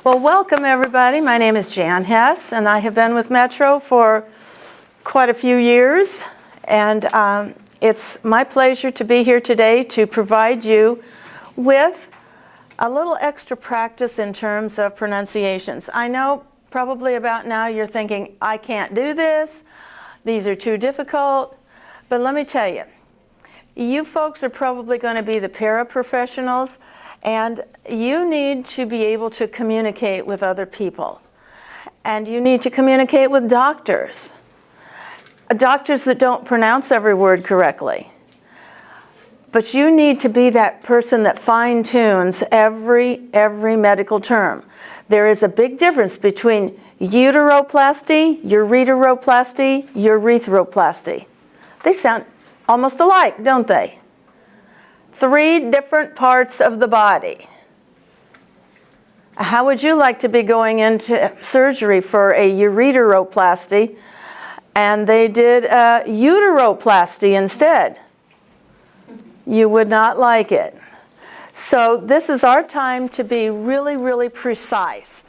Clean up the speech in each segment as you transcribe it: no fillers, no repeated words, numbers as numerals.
Well, welcome everybody. My name is Jan Hess, and I have been with Metro for quite a few years. And it's my pleasure to be here today to provide you with a little extra practice in terms of pronunciations. I know probably about now you're thinking, I can't do this. These are too difficult. But let me tell you, you folks are probably going to be the paraprofessionals, and you need to be able to communicate with other people. And you need to communicate with doctors. Doctors that don't pronounce every word correctly. But you need to be that person that fine-tunes every medical term. There is a big difference between uteroplasty, ureteroplasty, urethroplasty. They sound almost alike, don't they? 3 different parts of the body. How would you like to be going into surgery for a ureteroplasty and they did a uteroplasty instead? You would not like it. So this is our time to be really precise.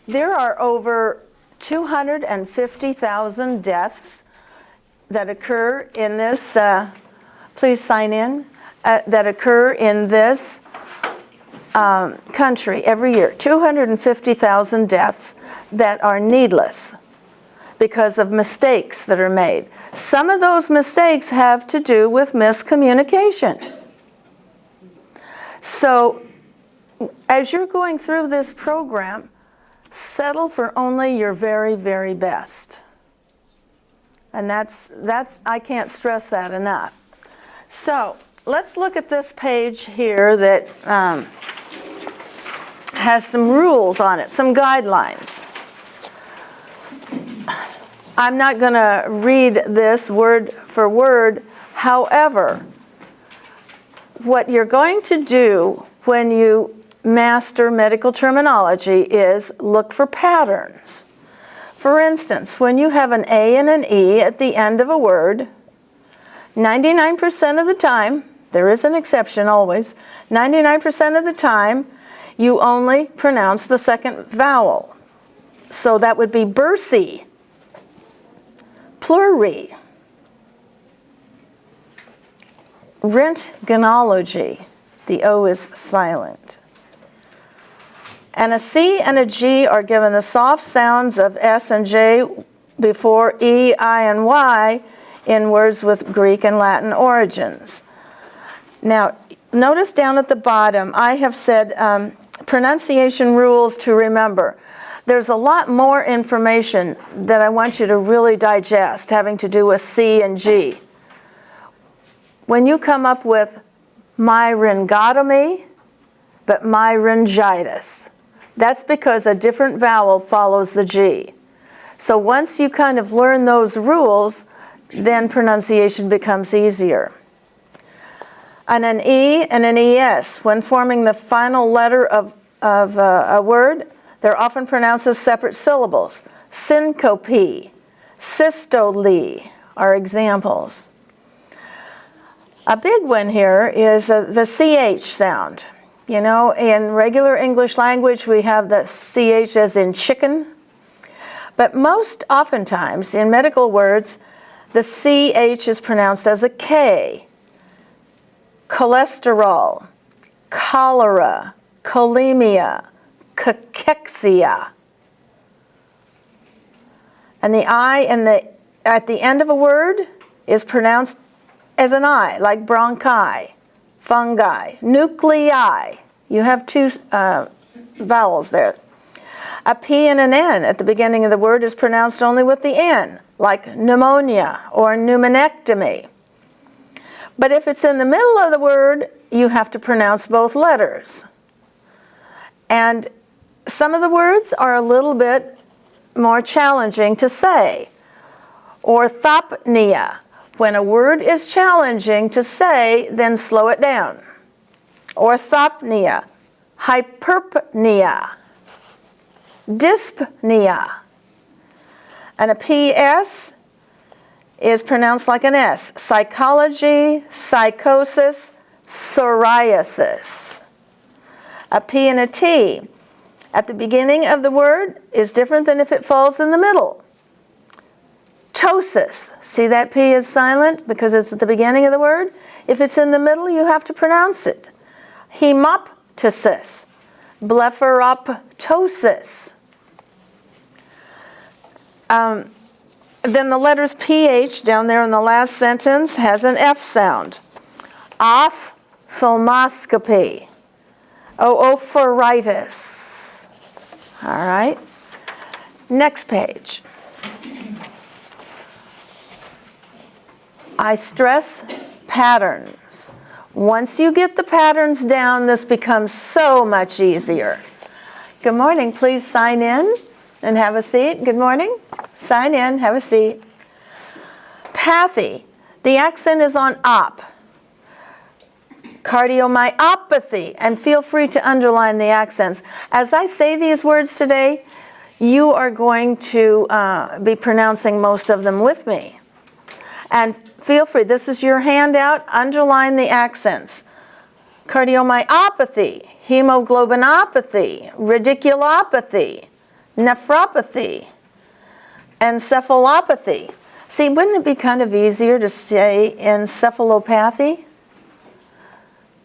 There are over 250,000 deaths that occur in this, please sign in, that occur in this country every year. 250,000 deaths that are needless because of mistakes that are made. Some of those mistakes have to do with miscommunication. So as you're going through this program, settle for only your very best. And that's I can't stress that enough. So let's look at this page here that has some rules on it, some guidelines. I'm not going to read this word for word. However, what you're going to do when you master medical terminology is look for patterns. For instance, when you have an A and an E at the end of a word, 99% of the time, there is an exception always, 99% of the time, you only pronounce the second vowel. So that would be bursy, pluri, rentgenology, the O is silent. And a C and a G are given the soft sounds of S and J before E, I, and Y in words with Greek and Latin origins. Now, notice down at the bottom, I have said pronunciation rules to remember. There's a lot more information that I want you to really digest having to do with C and G. When you come up with myringotomy, but myringitis, that's because a different vowel follows the G. So once you kind of learn those rules, then pronunciation becomes easier. And an E and an ES, when forming the final letter of a word, they're often pronounced as separate syllables. Syncope, systole are examples. A big one here is the CH sound. You know, in regular English language, we have the CH as in chicken. But most oftentimes, in medical words, the CH is pronounced as a K. Cholesterol, cholera, cholemia, cachexia. And the I at the end of a word is pronounced as an I, like bronchi, fungi, nuclei. You have 2 vowels there. A P and an N at the beginning of the word is pronounced only with the N, like pneumonia or pneumonectomy. But if it's in the middle of the word, you have to pronounce both letters. And some of the words are a little bit more challenging to say. Orthopnea. When a word is challenging to say, then slow it down. Orthopnea, hyperpnea, dyspnea. And a PS is pronounced like an S. Psychology, psychosis, psoriasis. A P and a T at the beginning of the word is different than if it falls in the middle. Ptosis. See that P is silent because it's at the beginning of the word? If it's in the middle, you have to pronounce it. Hemoptysis. Blepharoptosis. Then the letters PH down there in the last sentence has an F sound. Ophthalmoscopy. Oophoritis. All right. Next page. I stress patterns. Once you get the patterns down, this becomes so much easier. Good morning. Please sign in and have a seat. Good morning. Sign in, have a seat. Pathy. The accent is on op. Cardiomyopathy. And feel free to underline the accents. As I say these words today, you are going to be pronouncing most of them with me. And feel free, this is your handout, underline the accents. Cardiomyopathy, hemoglobinopathy, radiculopathy, nephropathy, encephalopathy. See, wouldn't it be kind of easier to say encephalopathy?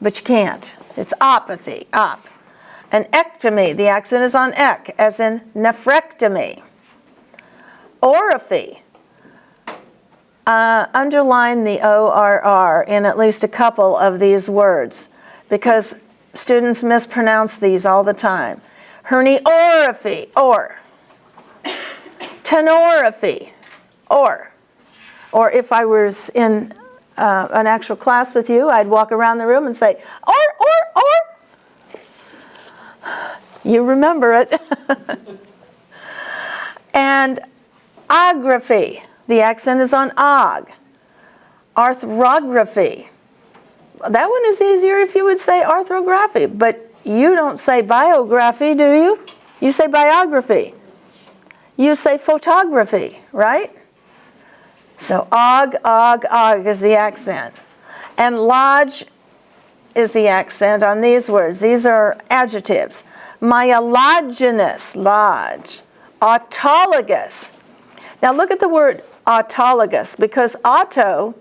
But you can't. It's opathy, op. An ectomy, the accent is on ek, as in nephrectomy. Oriphy. Underline the ORR in at least a couple of these words because students mispronounce these all the time. Herniorrhaphy, or. Tenorrhaphy, or. Or if I was in an actual class with you, I'd walk around the room and say, or. You remember it. And ography. The accent is on og. Arthrography. That one is easier if you would say arthrography, but you don't say biography, do you? You say biography. You say photography, right? So og is the accent. And lodge is the accent on these words. These are adjectives. Myelogynous, lodge. Autologous. Now look at the word autologous, because auto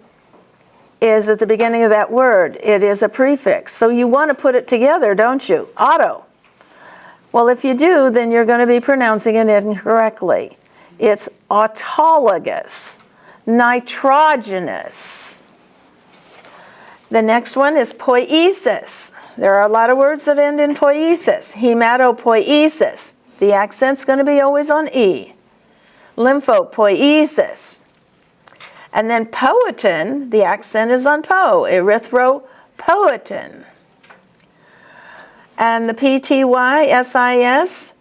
is at the beginning of that word. It is a prefix. So you want to put it together, don't you? Auto. Well, if you do, then you're going to be pronouncing it incorrectly. It's autologous. Nitrogenous. The next one is poiesis. There are a lot of words that end in poiesis. Hematopoiesis. The accent's going to be always on E. Lymphopoiesis. And then poetin, the accent is on po, erythropoietin. And the PTYSIS,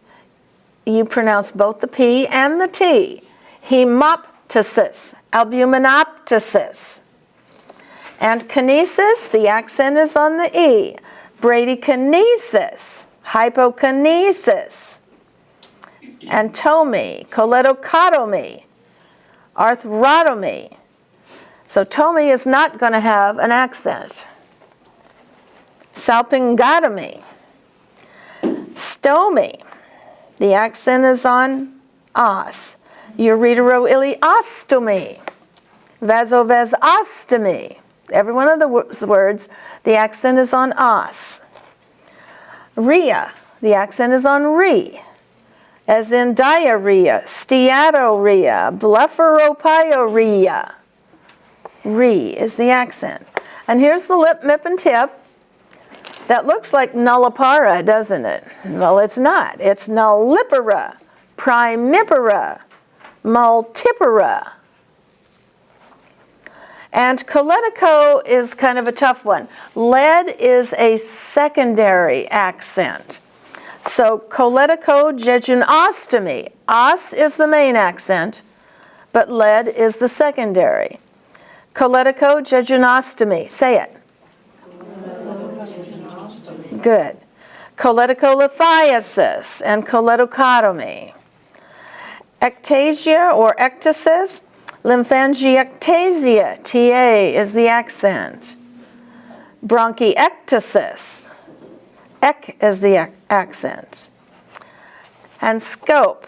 you pronounce both the P and the T. Hemoptysis, albuminoptysis. And kinesis, the accent is on the E. Bradykinesis, hypokinesis. Antomy, choledocotomy, arthrotomy. So tomy is not going to have an accent. Salpingotomy. Stomy, the accent is on os. Ureteroileostomy. Vasovasostomy. Every one of the words, the accent is on os. Rhea, the accent is on re. As in diarrhea, steatorrhea, blepharopyuria. Re is the accent. And here's the lip, mip, and tip. That looks like nullipara, doesn't it? Well, it's not. It's nullipara, primipara, multipara. And coletico is kind of a tough one. Lead is a secondary accent. So choleticojejunectomy, os is the main accent, but lead is the secondary. Choleticojejunectomy, say it. Good. Choleticolithiasis and choletocotomy. Ectasia or ectasis, lymphangiectasia, TA is the accent. Bronchiectasis, ek is the accent. and scope.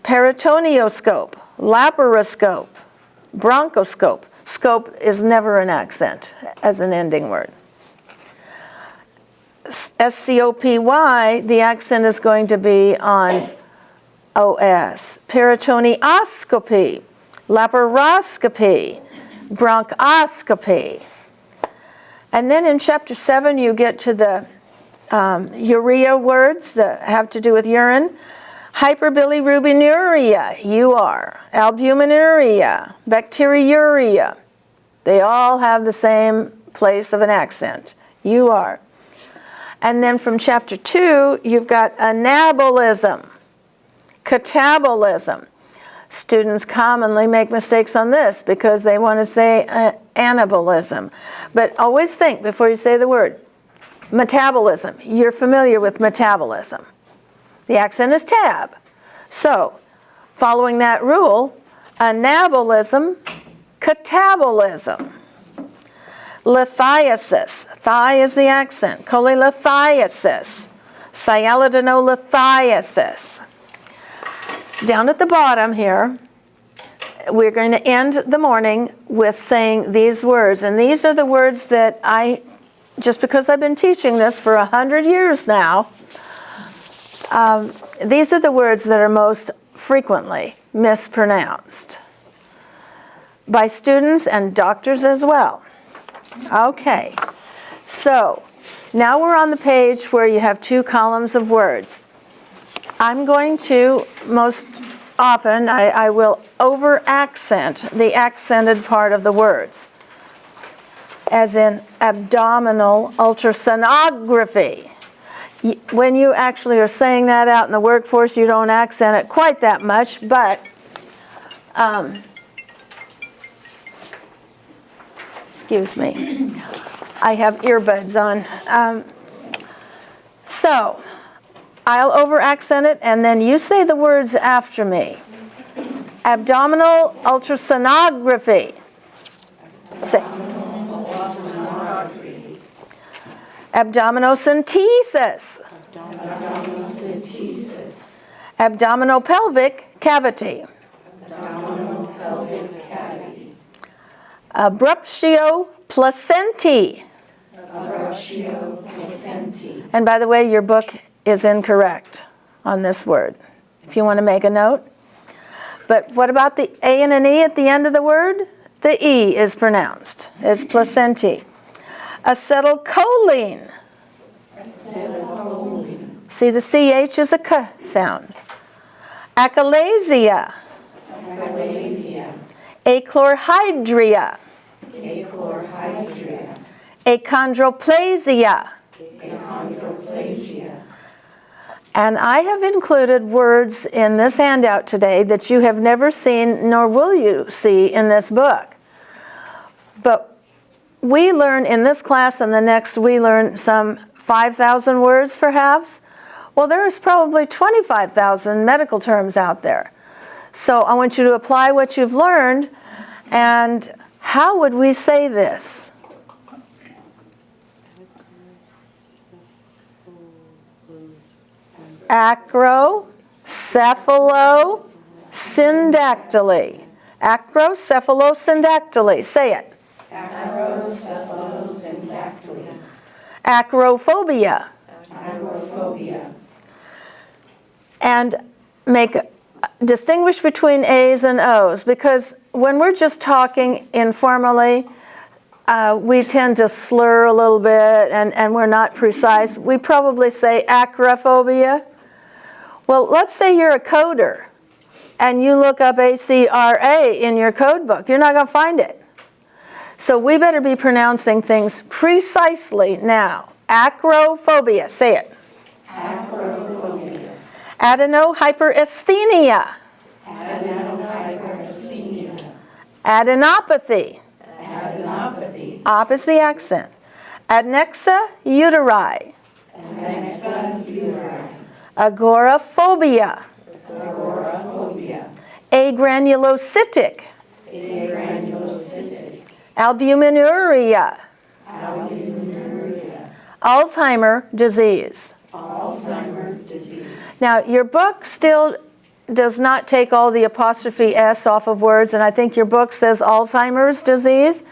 Peritonioscope, laparoscope, bronchoscope. Scope is never an accent as an ending word. S-C-O-P-Y, the accent is going to be on O-S. Peritonioscopy, laparoscopy, bronchoscopy. And then in chapter 7, you get to the urea words that have to do with urine. Hyperbilirubinuria, UR. Albuminuria, bacteriuria. They all have the same place of an accent, UR. And then from chapter 2, you've got anabolism, catabolism. Students commonly make mistakes on this because they want to say anabolism. But always think before you say the word. Metabolism. You're familiar with metabolism. The accent is tab. So, following that rule, anabolism, catabolism. Lithiasis. Thigh is the accent. Cholelithiasis. Sialadinolithiasis. Down at the bottom here, we're going to end the morning with saying these words. And these are the words that just because I've been teaching this for 100 years now, these are the words that are most frequently mispronounced by students and doctors as well. Okay, so now we're on the page where you have 2 columns of words. I'm going to, most often, I will over-accent the accented part of the words, as in abdominal ultrasonography. When you actually are saying that out in the workforce, you don't accent it quite that much, but excuse me, I have earbuds on. So I'll over-accent it, and then you say the words after me. Abdominal ultrasonography. Say. Abdominocentesis. Abdominopelvic cavity. Abruptio placentae. And by the way, your book is incorrect on this word, if you want to make a note. But what about the A and an E at the end of the word? The E is pronounced. It's placentae. Acetylcholine. See, the CH is a K sound. Achalasia. Achlorhydria. Achondroplasia. And I have included words in this handout today that you have never seen nor will you see in this book. But we learn in this class and the next, we learn some 5,000 words perhaps. Well, there's probably 25,000 medical terms out there. So I want you to apply what you've learned. And how would we say this? Acrocephalosyndactyly. Acrocephalosyndactyly. Say it. Acrocephalosyndactyly. Acrophobia. Acrophobia. And distinguish between A's and O's, because when we're just talking informally, we tend to slur a little bit and we're not precise. We probably say acrophobia. Well, let's say you're a coder and you look up ACRA in your code book. You're not going to find it. So we better be pronouncing things precisely now. Acrophobia. Say it. Acrophobia. Adenohyperesthenia. Adenohyperesthenia. Adenopathy. Adenopathy. Op is the accent. Adnexa uteri. Adnexa uteri. Agoraphobia. Agoraphobia. Agranulocytic. Agranulocytic. Albuminuria. Albuminuria. Alzheimer's disease. Alzheimer's disease. Now, your book still does not take all the apostrophe S off of words, and I think your book says Alzheimer's disease.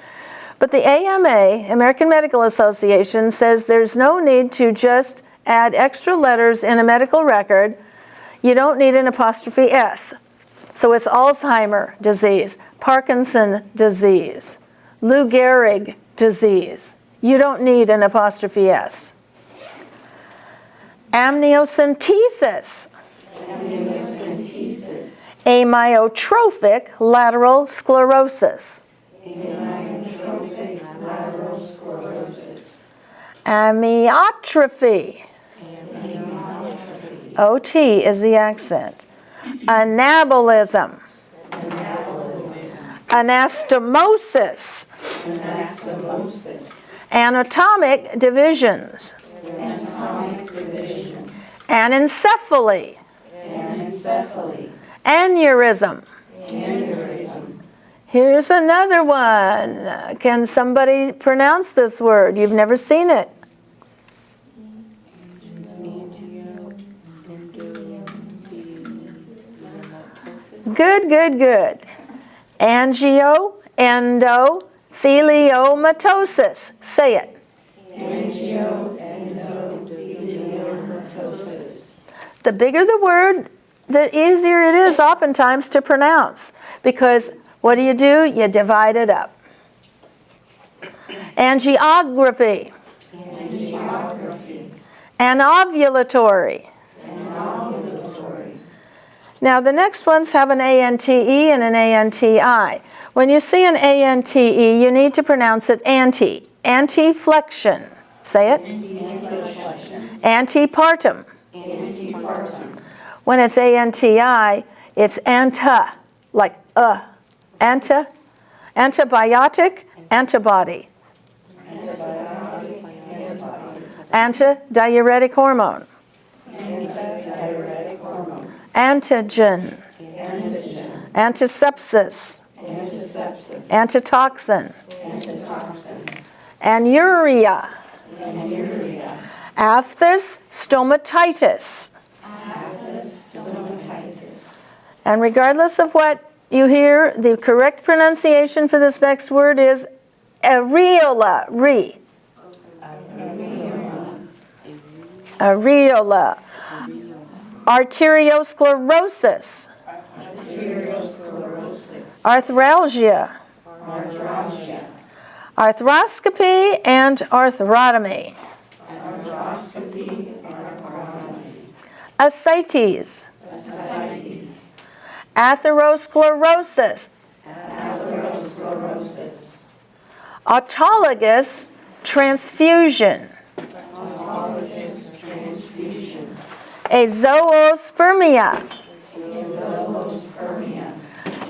But the AMA, American Medical Association, says there's no need to just add extra letters in a medical record. You don't need an apostrophe S. So it's Alzheimer's disease, Parkinson disease, Lou Gehrig disease. You don't need an apostrophe S. Amniocentesis. Amyotrophic lateral sclerosis. Amyotrophy. OT is the accent. Anabolism. Anastomosis. Anatomic divisions. Anencephaly. Aneurysm. Here's another one. Can somebody pronounce this word? You've never seen it. Good, good, good. Angio, endo, theliomatosis. Say it. Angio, endo, theliomatosis. The bigger the word, the easier it is oftentimes to pronounce. Because what do? You divide it up. Angiography. Anovulatory. Now the next ones have an ANTE and an ANTI. When you see an ANTE, you need to pronounce it anti. Anteflexion. Say it. Antepartum. When it's ANTI, it's anta, like anta, antibiotic, antibody. Antidiuretic hormone. Antigen. Antisepsis. Antitoxin. Anuria. Aphthous stomatitis. And regardless of what you hear, the correct pronunciation for this next word is areola. Areola. Arteriosclerosis. Arthralgia. Arthroscopy and arthrotomy. Ascites. Atherosclerosis. Autologous transfusion. Azoospermia.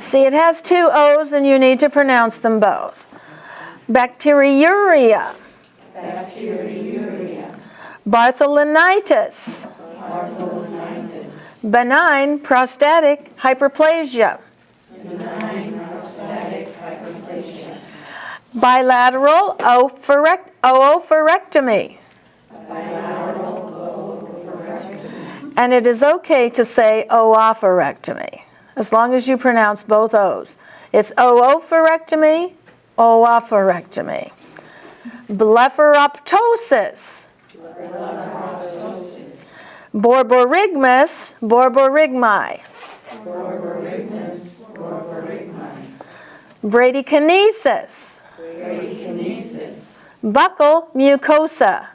See, it has two O's and you need to pronounce them both. Bacteriuria. Bartholinitis. Benign prostatic hyperplasia. Bilateral oophorectomy. And it is okay to say oophorectomy, as long as you pronounce both O's. It's oophorectomy, oophorectomy. Blepharoptosis. Borborygmus, borborygmi. Bradykinesis. Buccal mucosa.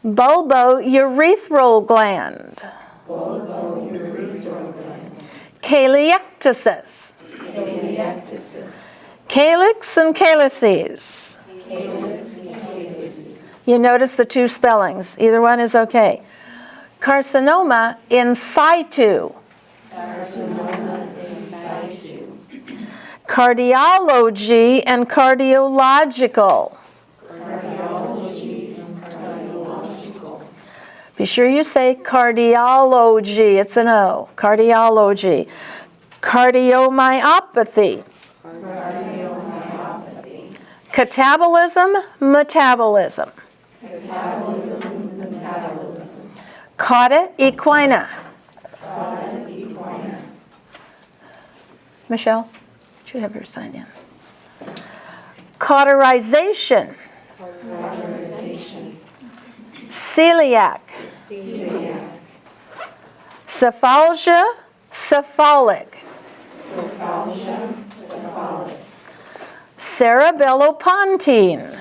Bulbourethral gland. Calyectasis. Calyx and calyces. You notice the two spellings. Either one is okay. Carcinoma in situ. Cardiology and cardiological. Be sure you say cardiology. It's an O. Cardiology. Cardiomyopathy. Catabolism, metabolism. Cauda equina. Michelle, did you have her sign in? Cauterization. Celiac. Cephalgia, cephalic. Cerebellopontine.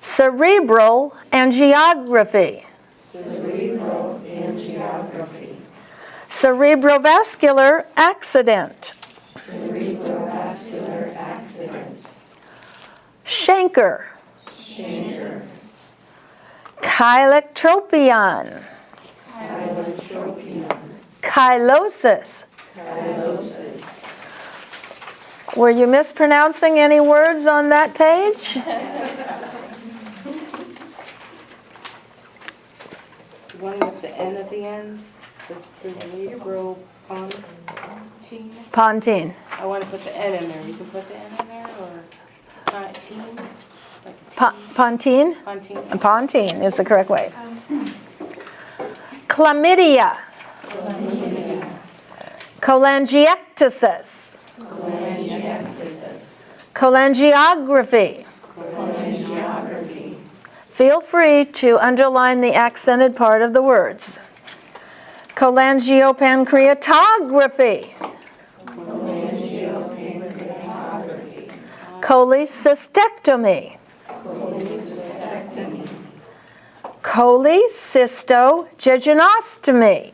Cerebral angiography. Cerebrovascular accident. Schenker. Chylektropion. Chylosis. Were you mispronouncing any words on that page? One with the N at the end, the cerebropontine. Pontine. I want to put the N in there. You can put the N in there, or pontine? Like a Pontine? pontine. Pontine is the correct way. Chlamydia. Cholangiectasis. Cholangiography. Feel free to underline the accented part of the words. Cholangiopancreatography. Cholecystectomy. Cholecystogegnostomy.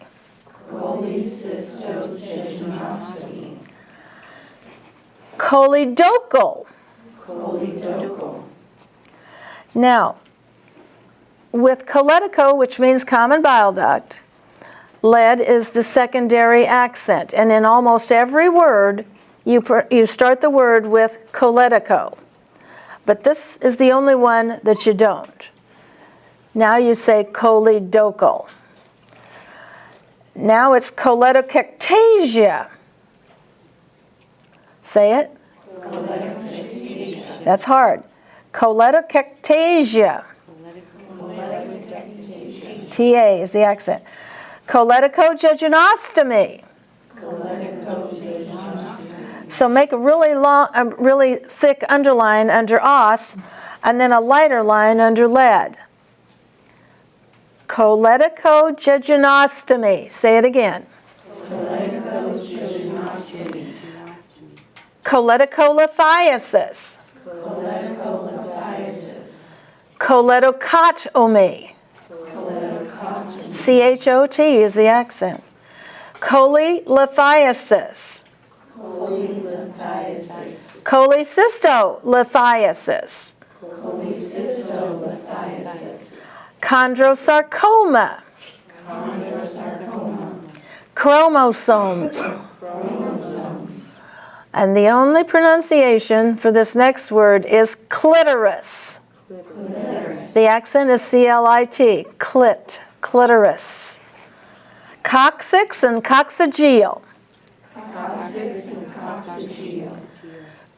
Choledochal. Now, with choledico, which means common bile duct, lead is the secondary accent. And in almost every word, you start the word with choledico. But this is the only one that you don't. Now you say choledochal. Now it's choledocectasia. Say it. That's hard. Choledocectasia. TA is the accent. Choledicojejenostomy. So make a really long, a really thick underline under os, and then a lighter line under lead. Choledicojejenostomy. Say it again. Choledicholithiasis. Choledocotomy. CHOT is the accent. Cholelithiasis. Cholecystolithiasis. Chondrosarcoma. Chromosomes. And the only pronunciation for this next word is clitoris. The accent is CLIT, clit, clitoris. Coccyx and coccygeal.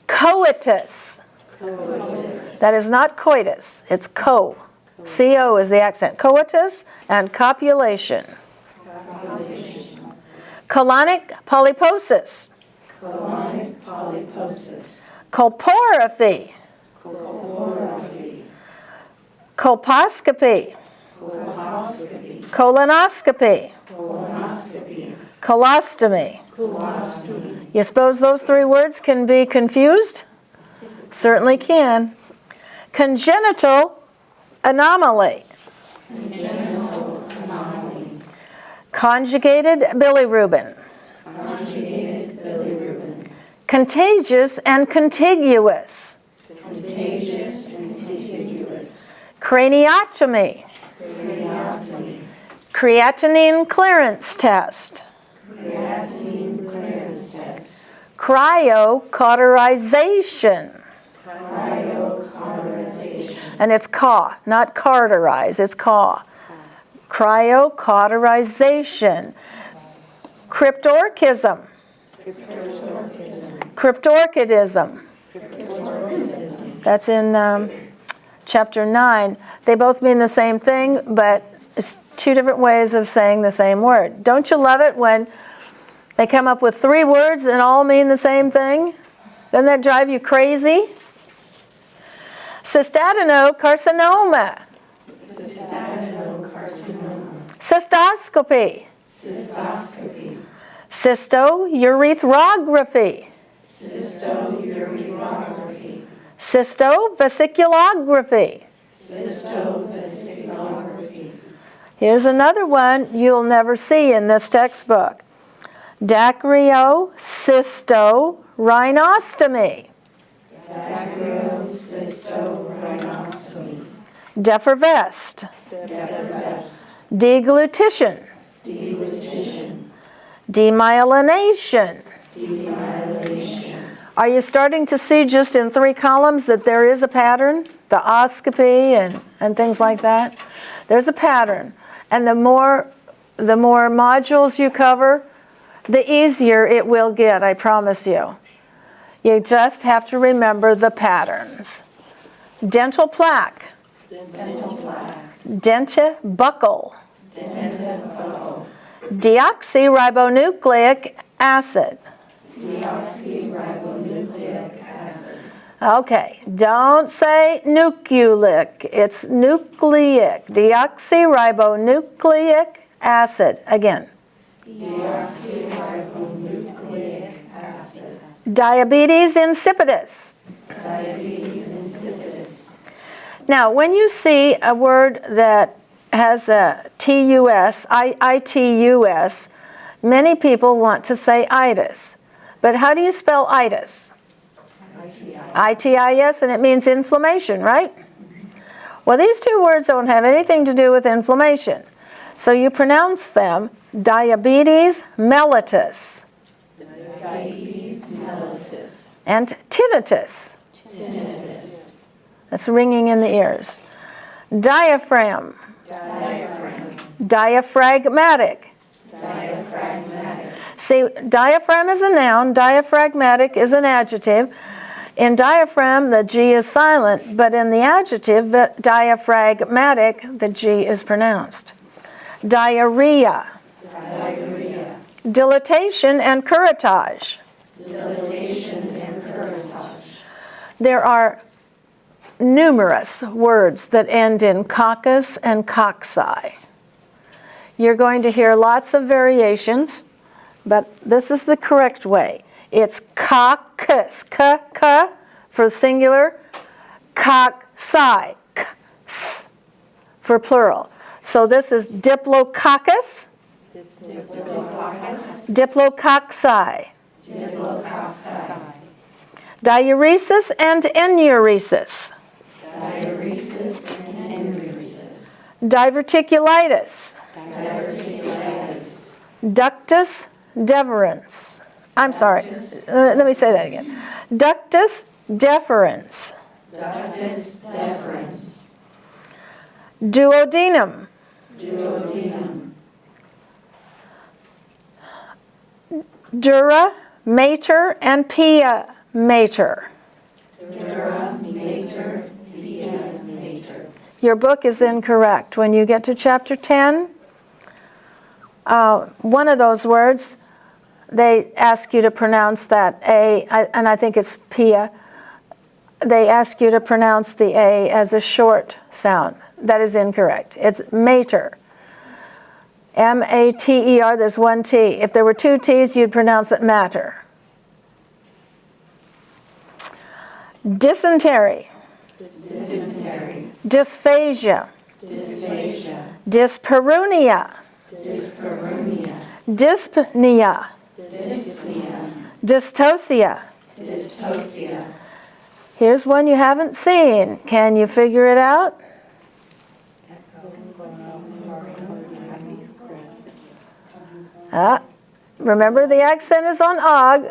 Coitus. That is not coitus, it's co. CO is the accent. Coitus and copulation. Colonic polyposis. Colporaphy. Colposcopy. Colonoscopy. Colostomy. You suppose those three words can be confused? Certainly can. Congenital anomaly. Conjugated bilirubin. Contagious and contiguous. Craniotomy. Creatinine clearance test. Cryocauterization. And it's caw, not cauterize, it's caw. Cryocauterization. Cryptorchism. Cryptorchidism. That's in chapter 9. They both mean the same thing, but it's two different ways of saying the same word. Don't you love it when they come up with 3 words that all mean the same thing? Doesn't that drive you crazy? Cystadenocarcinoma. Cystoscopy. Cystourethropy. Cystovesiculography. Here's another one you'll never see in this textbook. Dacryocysto-rhinostomy. Defervest. Deglutition. Demyelination. Are you starting to see just in 3 columns that there is a pattern? The oscopy and things like that. There's a pattern. And the more modules you cover, the easier it will get, I promise you. You just have to remember the patterns. Dental plaque. Dentibuccal. Deoxyribonucleic acid. Okay, don't say nucleic. It's nucleic. Deoxyribonucleic acid. Again. Deoxyribonucleic acid. Diabetes insipidus. Now, when you see a word that has a TUS, ITUS, many people want to say itis. But how do you spell itis? ITIS, and it means inflammation, right? Well, these 2 words don't have anything to do with inflammation. So you pronounce them diabetes mellitus. And tinnitus. That's ringing in the ears. Diaphragm. Diaphragmatic. See, diaphragm is a noun, diaphragmatic is an adjective. In diaphragm, the G is silent, but in the adjective, diaphragmatic, the G is pronounced. Diarrhea. Dilatation and curettage. There are numerous words that end in coccus and cocci. You're going to hear lots of variations, but this is the correct way. It's coccus, k for singular, cocci, k-s for plural. So this is diplococci, diplococci, diuresis and enuresis, diverticulitis, ductus deferens. I'm sorry, let me say that again. Ductus deferens. Duodenum. Dura, mater, and pia mater. Your book is incorrect. When you get to chapter 10, one of those words, they ask you to pronounce that A, and I think it's pia. They ask you to pronounce the A as a short sound. That is incorrect. It's mater. M-A-T-E-R, there's one T. If there were 2 T's, you'd pronounce it matter. Dysentery. Dysphagia. Dyspareunia. Dyspnea. Dystocia. Here's one you haven't seen. Can you figure it out? Remember the accent is on og.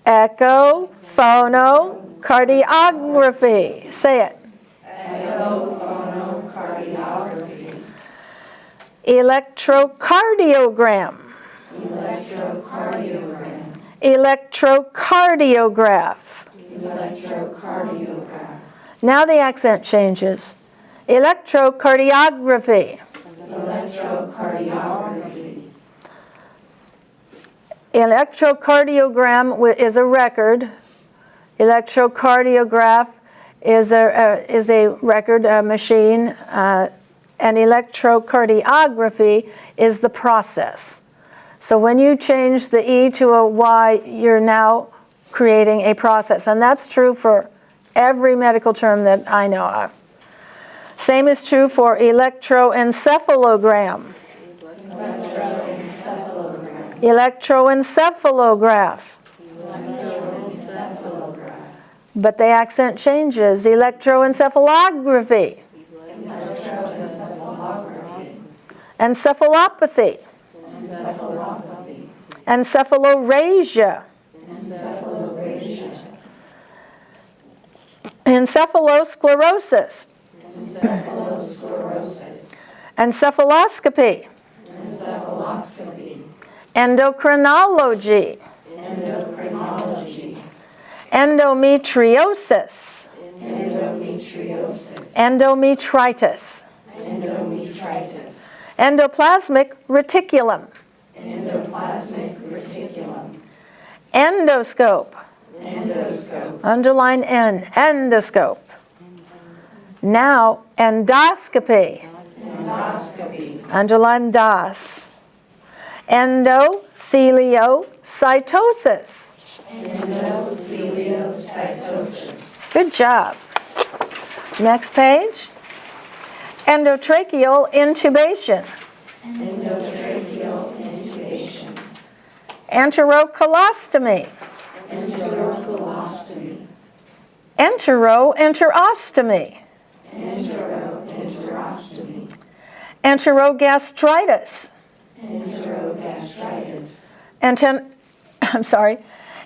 Echophonocardiography. Say it. Echophonocardiography. Electrocardiogram. Electrocardiogram. Electrocardiograph. Electrocardiograph. Now the accent changes. Electrocardiography. Electrocardiography. Electrocardiogram is a record. Electrocardiograph is a record machine. And electrocardiography is the process. So when you change the E to a Y, you're now creating a process. And that's true for every medical term that I know of. Same is true for electroencephalogram. Electroencephalograph. But the accent changes. Electroencephalography. Encephalopathy. Encephalorasia. Encephalosclerosis. Encephaloscopy. Endocrinology. Endometriosis. Endometritis. Endoplasmic reticulum. Endoscope. Underline N. Endoscope. Now, endoscopy. Underline DOS. Endotheliocytosis. Good job. Next page. Endotracheal intubation. Enterocolostomy. Enteroenterostomy. Enterogastritis.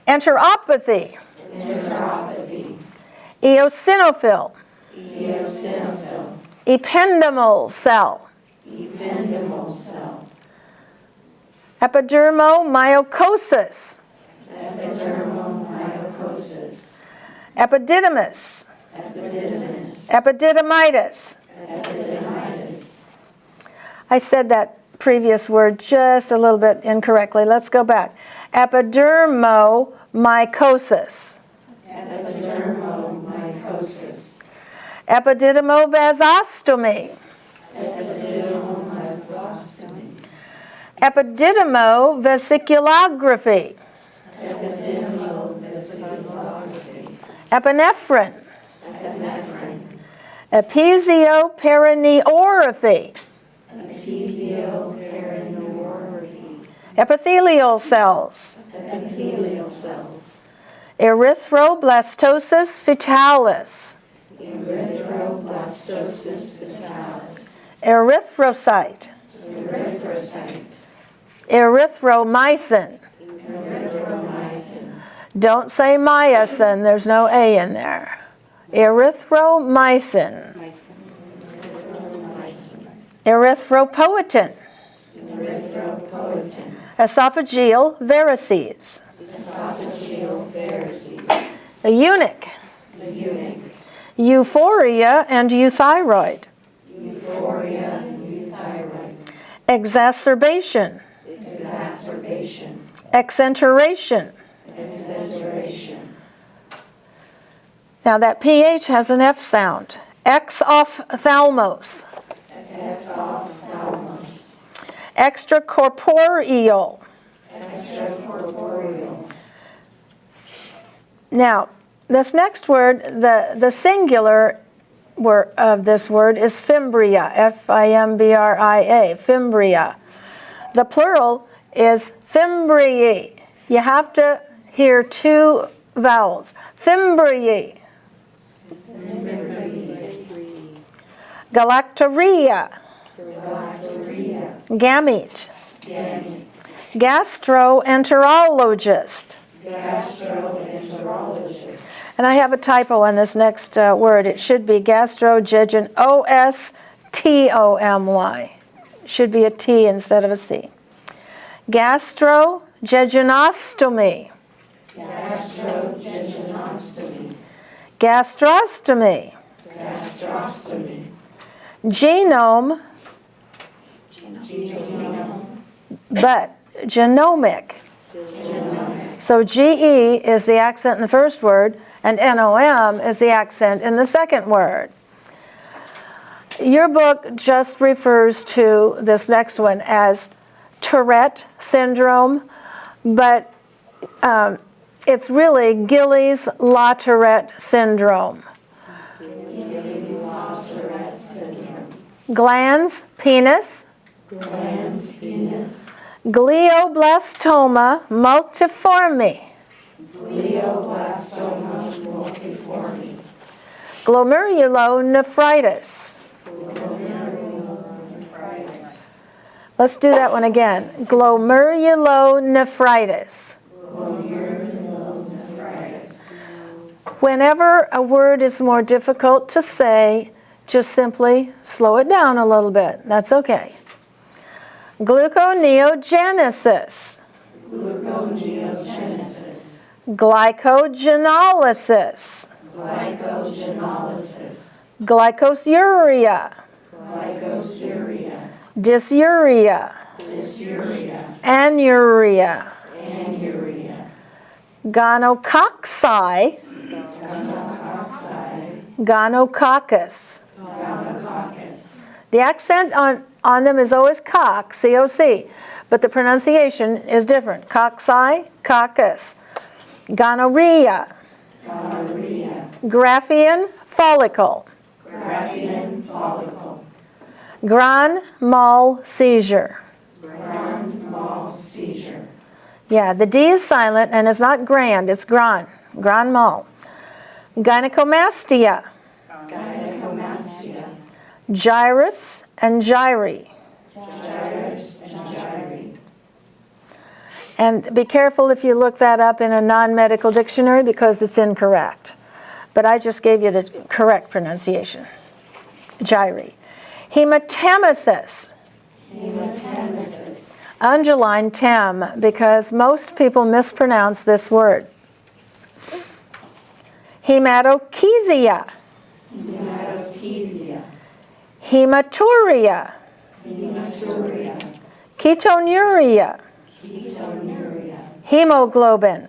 Enteropathy. Eosinophil. Ependymal cell. Epidermomyocosis. Epididymis. Epididymitis. I said that previous word just a little bit incorrectly. Let's go back. Epidermomycosis. Epididymovasostomy. Epididymovesiculography. Epinephrine. Episioperitoneorrhaphy. Epithelial cells. Erythroblastosis fetalis. Erythrocyte. Erythromycin. Don't say myosin, there's no A in there. Erythromycin. Erythropoietin. Esophageal varices. A eunuch. Euphoria and euthyroid. Exacerbation. Exenteration. Now that PH has an F sound. Exophthalmos. Extracorporeal. Now, this next word, the singular word of this word is fimbria, F-I-M-B-R-I-A, fimbria. The plural is fimbriae. You have to hear two vowels. Fimbriae. Galactorrhea. Gamete. Gastroenterologist. And I have a typo on this next word. It should be gastrojejunostomy. O-S-T-O-M-Y. Should be a T instead of a C. Gastrojejunostomy. Gastrostomy. Genome, but genomic. So GE is the accent in the first word, and NOM is the accent in the second word. Your book just refers to this next one as Tourette syndrome, but it's really Gillies-La Tourette syndrome. Glands, penis. Glioblastoma multiforme. Glomerulonephritis. Let's do that one again. Glomerulonephritis. Whenever a word is more difficult to say, just simply slow it down a little bit. That's okay. Gluconeogenesis. Glycogenolysis. Glycosuria. Dysuria. Anuria. Gonococci. Gonococcus. The accent on them is always cock, C-O-C, but the pronunciation is different. Cocci, coccus. Gonorrhea. Graphian follicle. Grand mal seizure. Yeah, the D is silent and it's not grand, it's grand. Grand mal. Gynecomastia. Gyrus and gyri. And be careful if you look that up in a non-medical dictionary because it's incorrect. But I just gave you the correct pronunciation. Gyri. Hematemesis. Underline tem because most people mispronounce this word. Hematochezia. Hematuria. Ketonuria. Hemoglobin.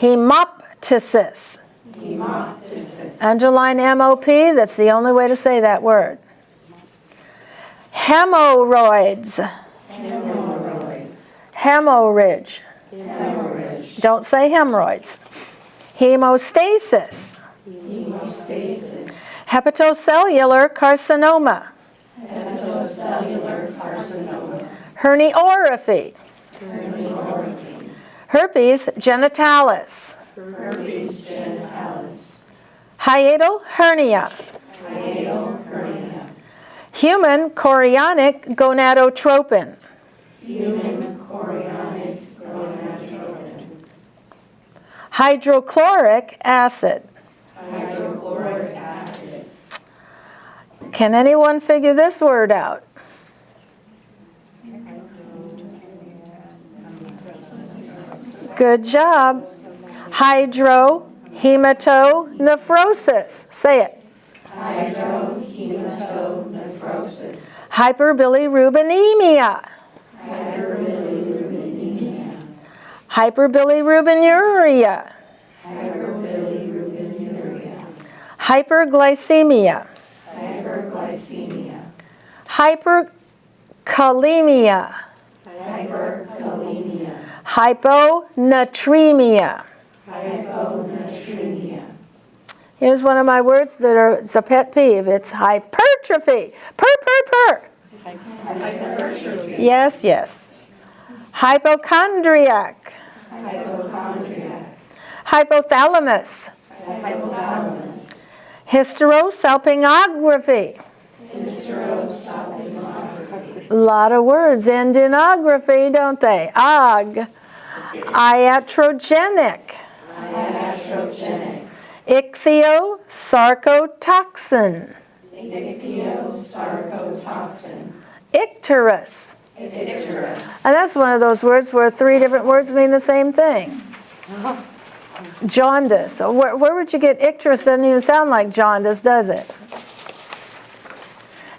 Hemoptysis. Underline MOP, that's the only way to say that word. Hemorrhoids. Hemorrhage. Don't say hemorrhoids. Hemostasis. Hepatocellular carcinoma. Herniorrhaphy. Herpes genitalis. Hiatal hernia. Human chorionic gonadotropin. Hydrochloric acid. Can anyone figure this word out? Good job. Hydrohematonephrosis. Say it. Hyperbilirubinemia. Hyperbilirubinuria. Hyperglycemia. Hyperkalemia. Hyponatremia. Here's one of my words that are, it's a pet peeve. It's hypertrophy. Purr. Yes, yes. Hypochondriac. Hypothalamus. Hysterosalpingography. A lot of words end in ography, don't they? Og. Iatrogenic. Ichthyosarcotoxin. Icterus. And that's one of those words where three different words mean the same thing. Jaundice. Where would you get icterus? Doesn't even sound like jaundice, does it?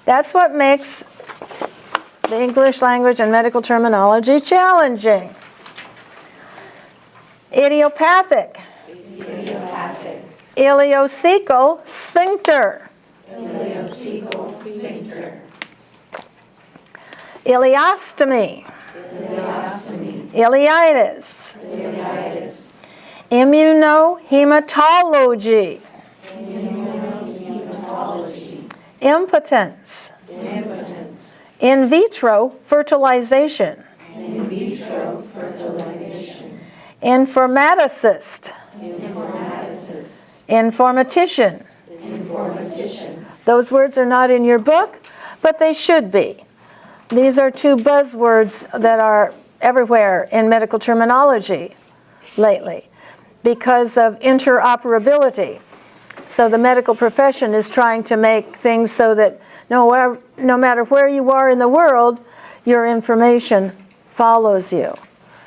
That's what makes the English language and medical terminology challenging. Idiopathic. Idiopathic. Ileocecal sphincter. Ileocecal sphincter. Ileostomy. Ileostomy. Ileitis. Ileitis. Immunohematology. Immunohematology. Impotence. Impotence. In vitro fertilization. In vitro fertilization. Informaticist. Informaticist. Informatician. Informatician. Those words are not in your book, but they should be. These are two buzzwords that are everywhere in medical terminology lately because of interoperability. So the medical profession is trying to make things so that no matter where you are in the world, your information follows you.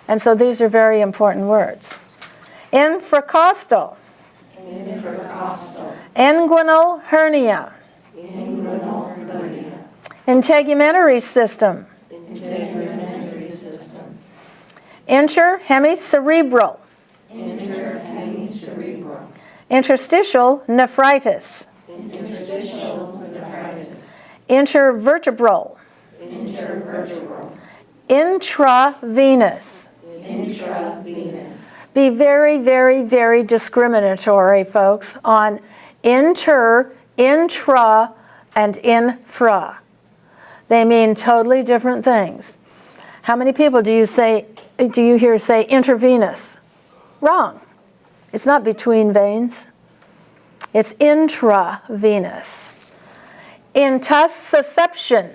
And so these are very important words. Infracostal. Infracostal. Inguinal hernia. Inguinal hernia. Integumentary system. Integumentary system. Interhemicerebral. Interhemicerebral. Interstitial nephritis. Interstitial nephritis. Intervertebral. Intervertebral. Intravenous. Intravenous. Be very, very, very discriminatory, folks, on inter, intra, and infra. They mean totally different things. How many people do you hear say intravenous? Wrong. It's not between veins. It's intravenous. Intussusception.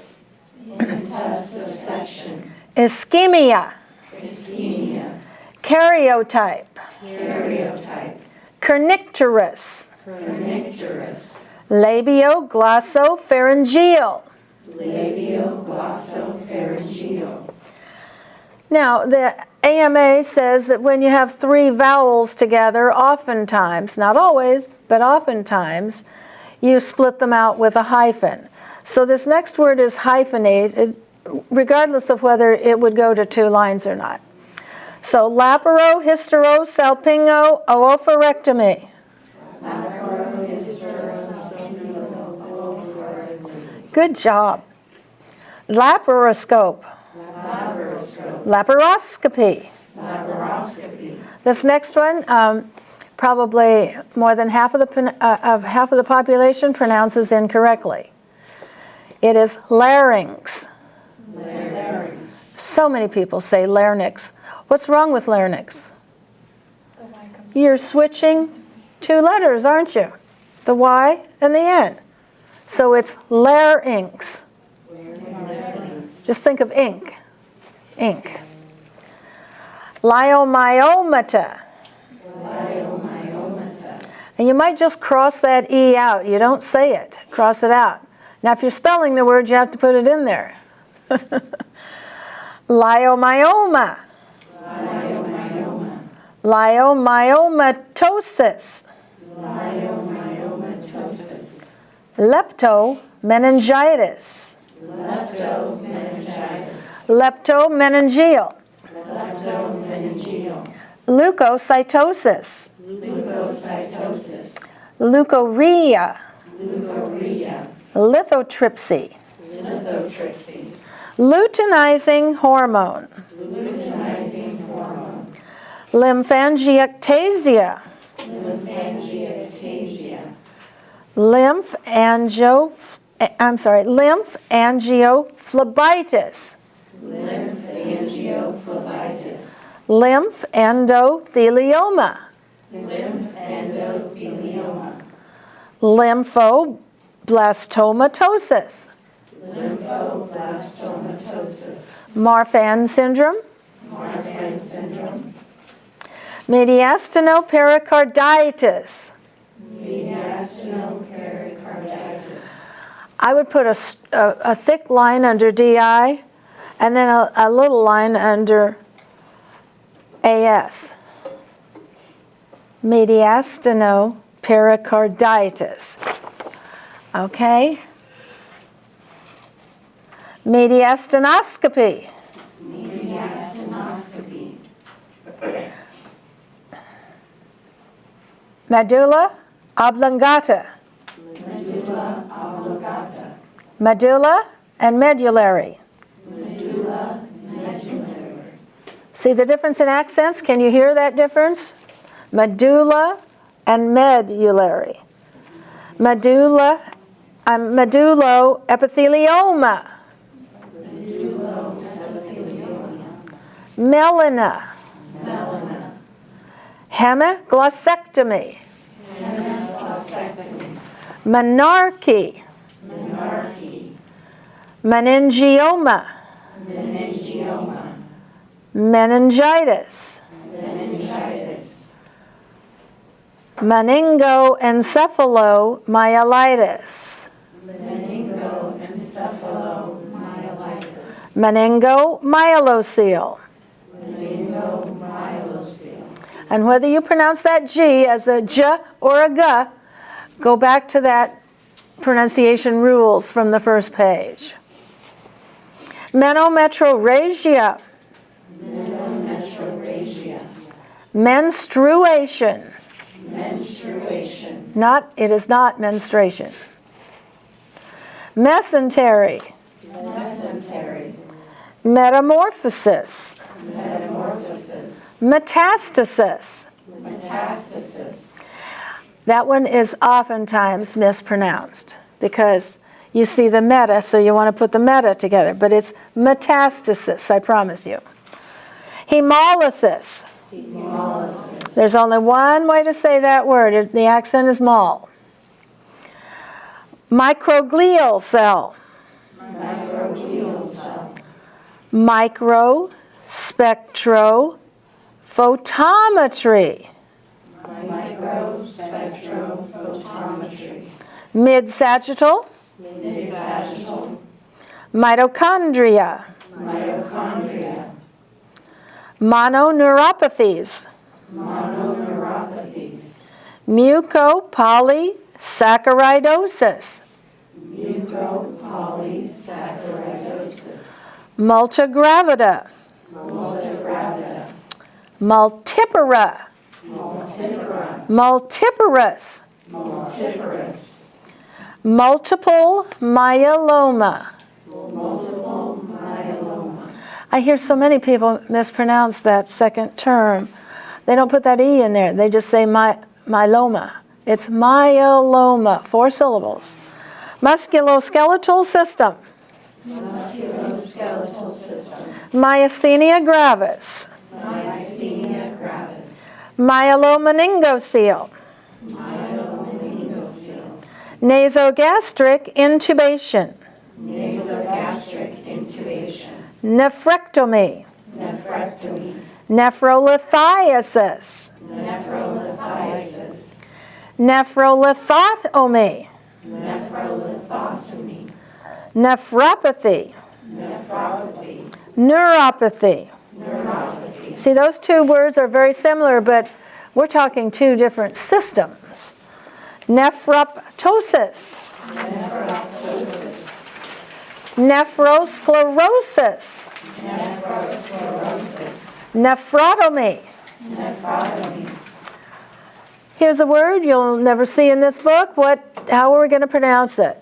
Intussusception. Ischemia. Ischemia. Karyotype. Karyotype. Kernicterus. Kernicterus. Labioglosopharyngeal. Labioglosopharyngeal. Now, the AMA says that when you have three vowels together, oftentimes, not always, but oftentimes, you split them out with a hyphen. So this next word is hyphenated, regardless of whether it would go to two lines or not. So laparohysterosalpingo oophorectomy. Good job. Laparoscope. Laparoscopy. Laparoscopy. This next one, probably more than half of the population pronounces incorrectly. It is larynx. Larynx. So many people say larynx. What's wrong with larynx? You're switching two letters, aren't you? The Y and the N. So it's larynx. Just think of ink. Ink. Leiomyomata. Leiomyomata. And you might just cross that E out. You don't say it. Cross it out. Now, if you're spelling the word, you have to put it in there. Leiomyoma. Leiomyoma. Leiomyomatosis. Leiomyomatosis. Leptomeningitis. Leptomeningitis. Leptomeningeal. Leptomeningeal. Leukocytosis. Leukocytosis. Leukorrhea. Leukorrhea. Lithotripsy. Lithotripsy. Luteinizing hormone. Luteinizing hormone. Lymphangiectasia. Lymphangiectasia. Lymphangiophlebotitis. Lymphangiophlebotitis. Lymphendothelioma. Lymphendothelioma. Lymphoblastomatosis. Lymphoblastomatosis. Marfan syndrome. Marfan syndrome. Mediastinopericarditis. Mediastinopericarditis. I would put a thick line under DI and then a little line under AS. mediastinopericarditis. Okay? Mediastinoscopy. Mediastinoscopy. Medulla oblongata. Medulla oblongata. Medulla and medullary. Medulla medullary. See the difference in accents? Can you hear that difference? Medulla and medullary. Medulla, medulloepithelioma. Melena. Hemiglossectomy. Menarche. Meningioma. Meningitis. Meningoencephalomyelitis. Meningomyelocele. And whether you pronounce that G as a J or a G, go back to that pronunciation rules from the first page. Menometrorrhagia. Menstruation. It is not menstruation. Mesentery. Metamorphosis. Metastasis. That one is oftentimes mispronounced because you see the meta, so you want to put the meta together. But it's metastasis, I promise you. Hemolysis. There's only one way to say that word. The accent is mol. Microglial cell. Microspectrophotometry. Mid-sagittal. Mitochondria. Mononeuropathies. Mucopolysaccharidosis. Multigravida. Multipara. Multiparous. Multiple myeloma. I hear so many people mispronounce that second term. They don't put that E in there. They just say myeloma. It's myeloma, 4 syllables. Musculoskeletal system. Myasthenia gravis. Myelomeningocele. Nasogastric intubation. Nephrectomy. Nephrolithiasis. Nephrolithotomy. Nephropathy. Neuropathy. See, those two words are very similar, but we're talking two different systems. Nephroptosis. Nephrosclerosis. Nephrotomy. Here's a word you'll never see in this book. How are we going to pronounce it?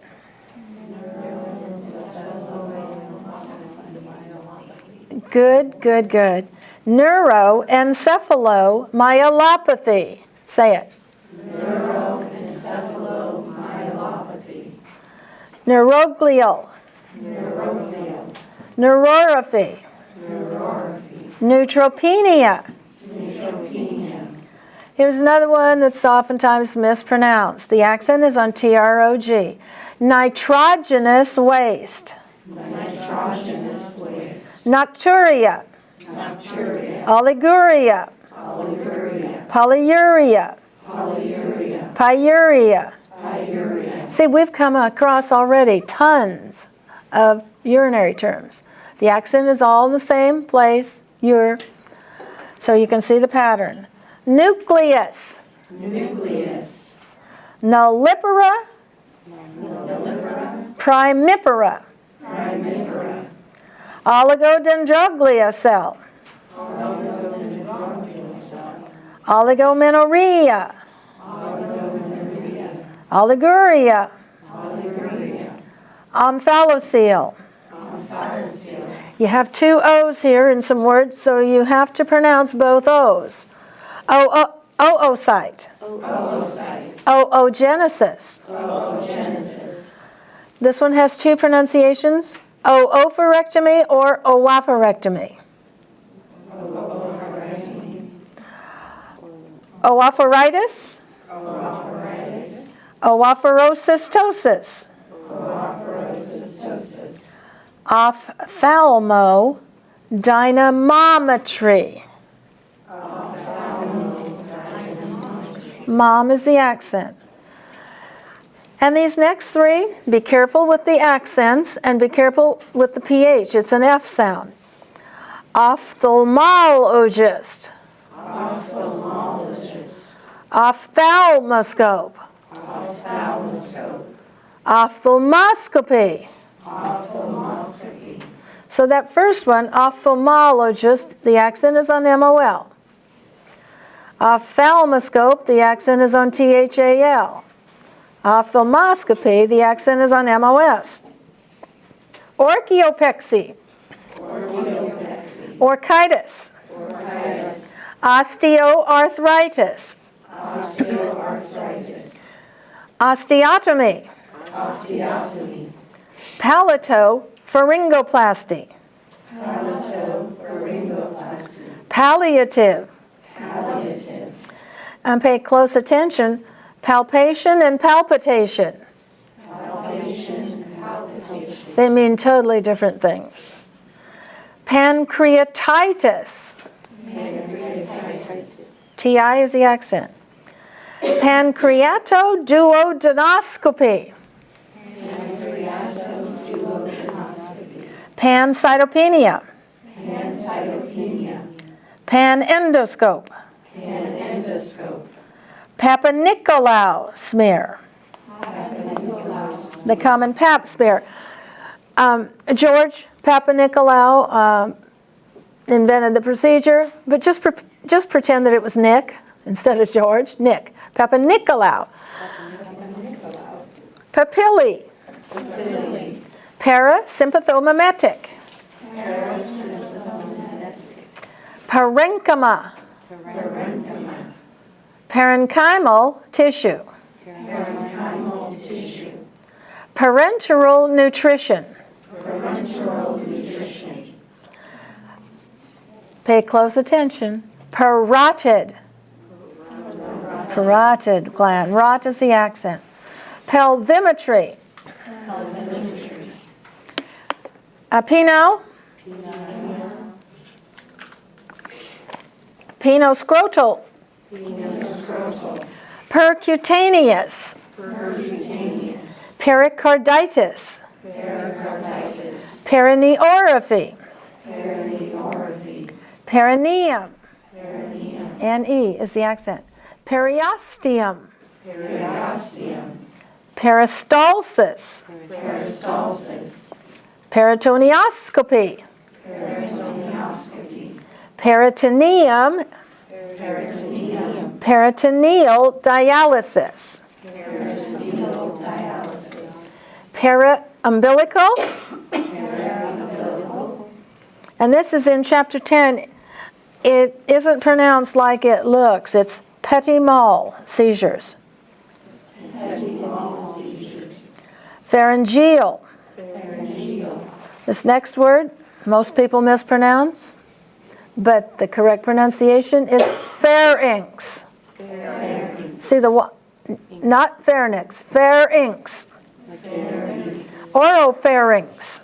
Good, good, good. Neuroencephalomyelopathy. Say it. Neuroencephalomyelopathy. Neuroglial. Neuropathy. Neutropenia. Here's another one that's oftentimes mispronounced. The accent is on TROG. Nitrogenous waste. Nocturia. Oliguria. Polyuria. Pyuria. See, we've come across already tons of urinary terms. The accent is all in the same place, so you can see the pattern. Nucleus. nucleus, nullipara, primipara, primipara, oligodendroglia cell, oligomenorrhea, oliguria, omphalocele. You have two O's here in some words, so you have to pronounce both O's. Oocyte. Oogenesis. This one has two pronunciations, oophorectomy or oophorectomy. Oophoritis. Oophorocystosis. Ophthalmodynamometry. Mom is the accent. And these next three, be careful with the accents and be careful with the PH. It's an F sound. Ophthalmologist. Ophthalmoscope. Ophthalmoscopy. So that first one, ophthalmologist, the accent is on MOL. Ophthalmoscope, the accent is on THAL. Ophthalmoscopy, the accent is on MOS. Orchiopexy. Orchitis. Osteoarthritis. Osteotomy. Palatopharyngoplasty. Palliative. And pay close attention, palpation and palpitation. They mean totally different things. Pancreatitis. TI is the accent. Pancreatoduodenoscopy. Pancytopenia. Panendoscope. Papa-Nicolau smear. The common pap smear. George Papa-Nicolau invented the procedure, but just pretend that it was Nick instead of George. Nick. Papa-Nicolau. Papillae. Parasympathomimetic. Parenchyma. Parenchymal tissue. Parenteral nutrition. Pay close attention. Parotid. Parotid gland. Rot is the accent. Pelvimetry. Peno. Penoscrotal. Percutaneous. Pericarditis. Perineorrhaphy. Perineum. N-E is the accent. Periosteum. Peristalsis. Peritonioscopy. Peritoneum. Peritoneal dialysis. Periumbilical. And this is in chapter 10. It isn't pronounced like it looks. It's petit mal seizures. Pharyngeal. This next word, most people mispronounce, but the correct pronunciation is pharynx. See the not pharynx, pharynx. Oropharynx.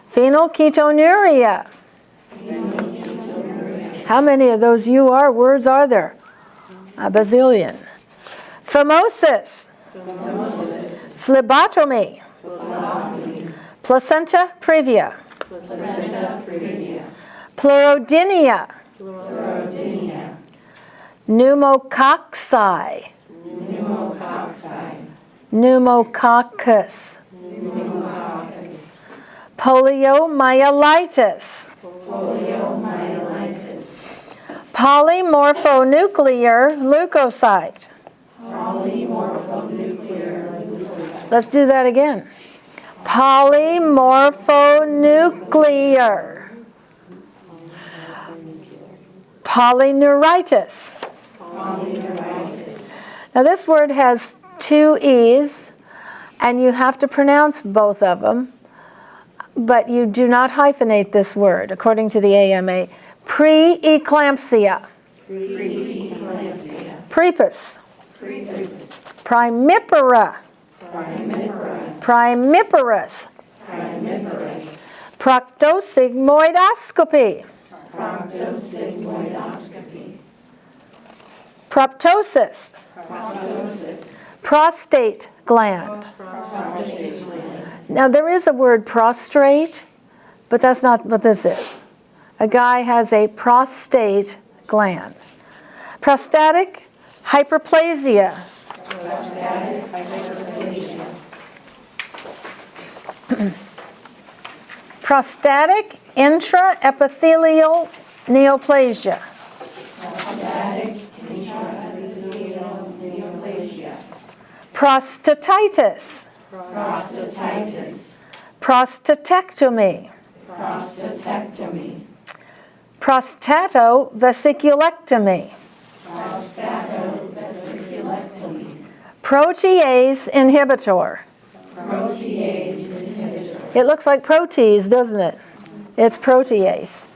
Phenylketonuria. How many of those UR words are there? A bazillion. Phimosis. Phlebotomy. Placenta previa. Pleurodynia. Pneumococci. Pneumococcus. Poliomyelitis. Polymorphonuclear leukocyte. Let's do that again. Polymorphonuclear. Polyneuritis. Now this word has two E's, and you have to pronounce both of them, but you do not hyphenate this word, according to the AMA. Preeclampsia. Prepus. Primipara. Primiparous. Proctosigmoidoscopy. Proptosis. Prostate gland. Now there is a word prostrate, but that's not what this is. A guy has a prostate gland. Prostatic hyperplasia. Prostatic intraepithelial neoplasia. Prostatitis. Prostatectomy. Prostatovesiculectomy. Protease inhibitor. It looks like protease, doesn't it? It's protease.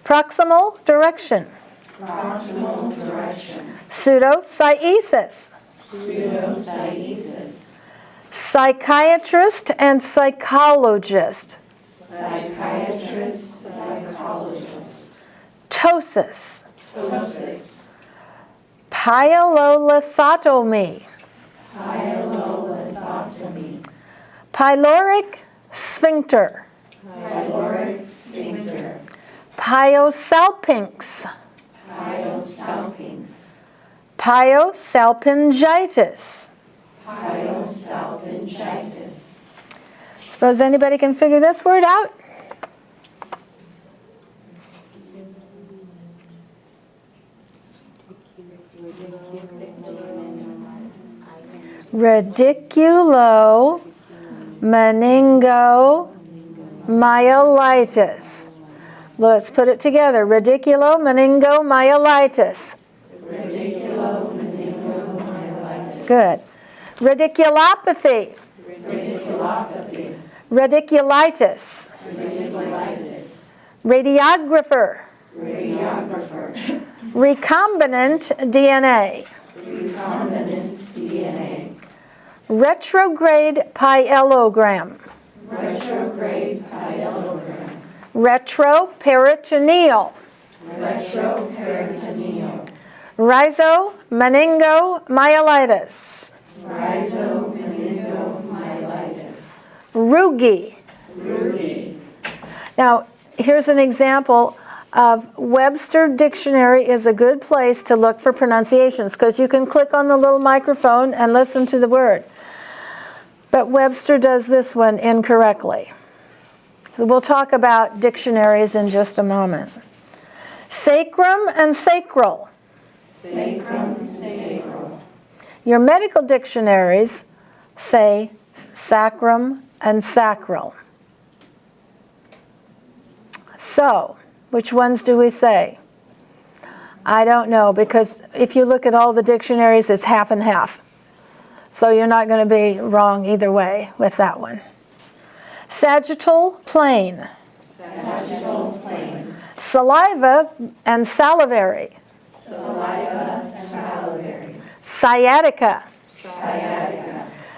Proximal direction. Pseudocyesis. Psychiatrist and psychologist. Ptosis. Pyelolithotomy. Pyloric sphincter. Pyosalpinx. Pyosalpingitis. Suppose anybody can figure this word out? Radiculomyelitis. Let's put it together. Radiculomyelitis. Good. Radiculopathy. Radiculitis. Radiographer. Recombinant DNA. Retrograde pyelogram. Retroperitoneal. Rhizomeningomyelitis. Rugy. Now, here's an example of Webster Dictionary is a good place to look for pronunciations because you can click on the little microphone and listen to the word. But Webster does this one incorrectly. We'll talk about dictionaries in just a moment. Sacrum and sacral. Your medical dictionaries say sacrum and sacral. So, which ones do we say? I don't know, because if you look at all the dictionaries, it's half and half. So you're not going to be wrong either way with that one. Sagittal plane. Saliva and salivary. Sciatica.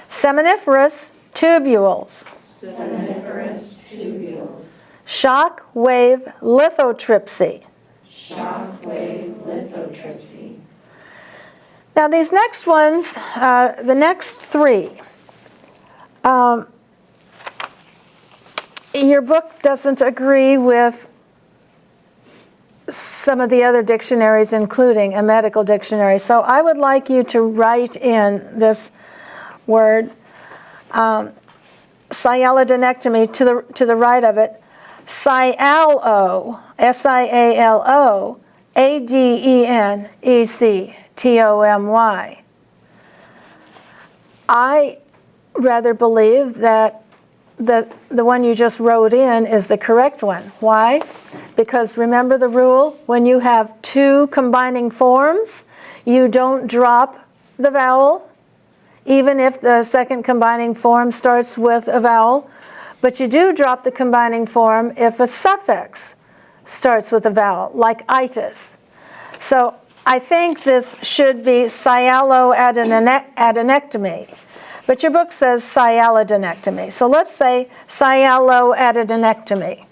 Seminiferous tubules. Shock wave lithotripsy. Now these next ones, the next three, your book doesn't agree with some of the other dictionaries, including a medical dictionary. So I would like you to write in this word, sialodenectomy, to the right of it, Sialo, S-I-A-L-O, A-D-E-N-E-C-T-O-M-Y. I rather believe that the one you just wrote in is the correct one. Why? Because remember the rule, when you have two combining forms, you don't drop the vowel, even if the second combining form starts with a vowel, but you do drop the combining form if a suffix starts with a vowel, like itis. So I think this should be sialoadenectomy. But your book says sialodenectomy. So let's say sialoadenectomy.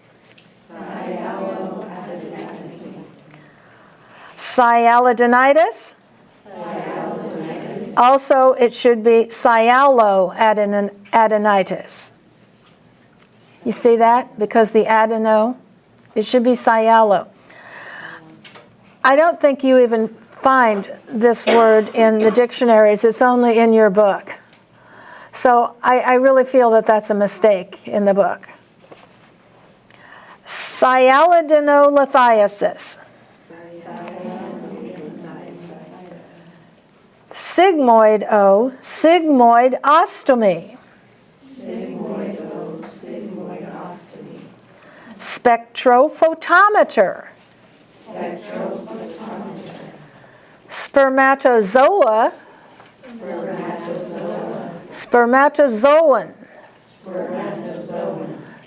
Sialidinitis. Also, it should be sialoadenitis. You see that? Because the adeno, it should be sialo. I don't think you even find this word in the dictionaries. It's only in your book. So I really feel that that's a mistake in the book. Sialodenolithiasis. Sigmoidostomy. Spectrophotometer. Spermatozoa. Spermatozoan.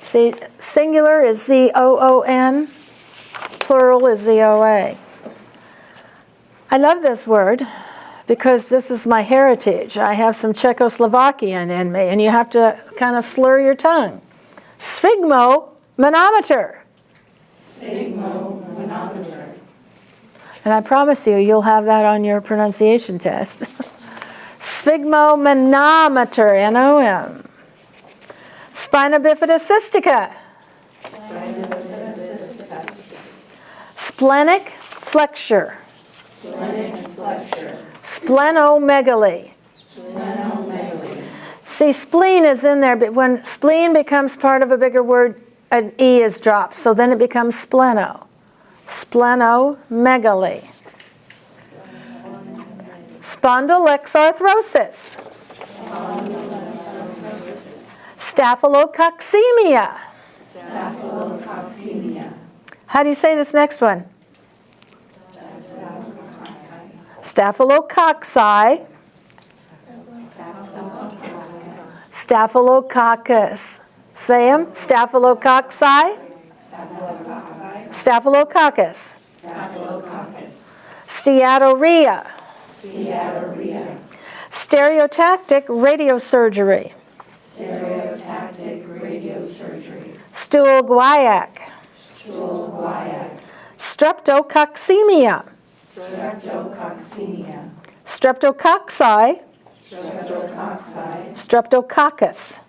See, singular is Z-O-O-N, plural is Z-O-A. I love this word because this is my heritage. I have some Czechoslovakian in me, and you have to kind of slur your tongue. Sphygmomanometer. Sphygmomanometer. And I promise you, you'll have that on your pronunciation test. Sphygmomanometer, N-O-M. Spina bifida cystica. Splenic flexure. Splenomegaly. See, spleen is in there, but when spleen becomes part of a bigger word, an E is dropped, so then it becomes spleno. Splenomegaly. Spondylexarthrosis. Staphylococcemia. How do you say this next one? Staphylococci. Staphylococcus. Say them. Staphylococci. Staphylococcus. Steatorrhea. Stereotactic radiosurgery. Stool guaiac. Streptococcemia. Streptococci. Streptococcus.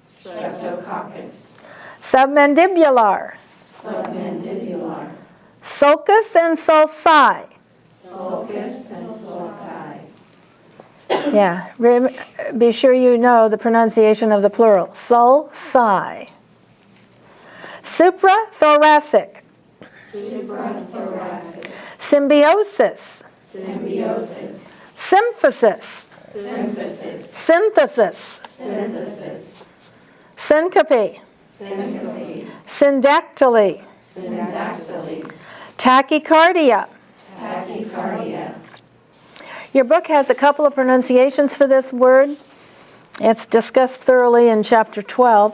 Submandibular. Sulcus and sulci. Yeah, be sure you know the pronunciation of the plural. Sulci. Suprathoracic. Symbiosis. Symphysis. Synthesis. Syncope. Syndactyly. Tachycardia. Your book has a couple of pronunciations for this word. It's discussed thoroughly in chapter 12.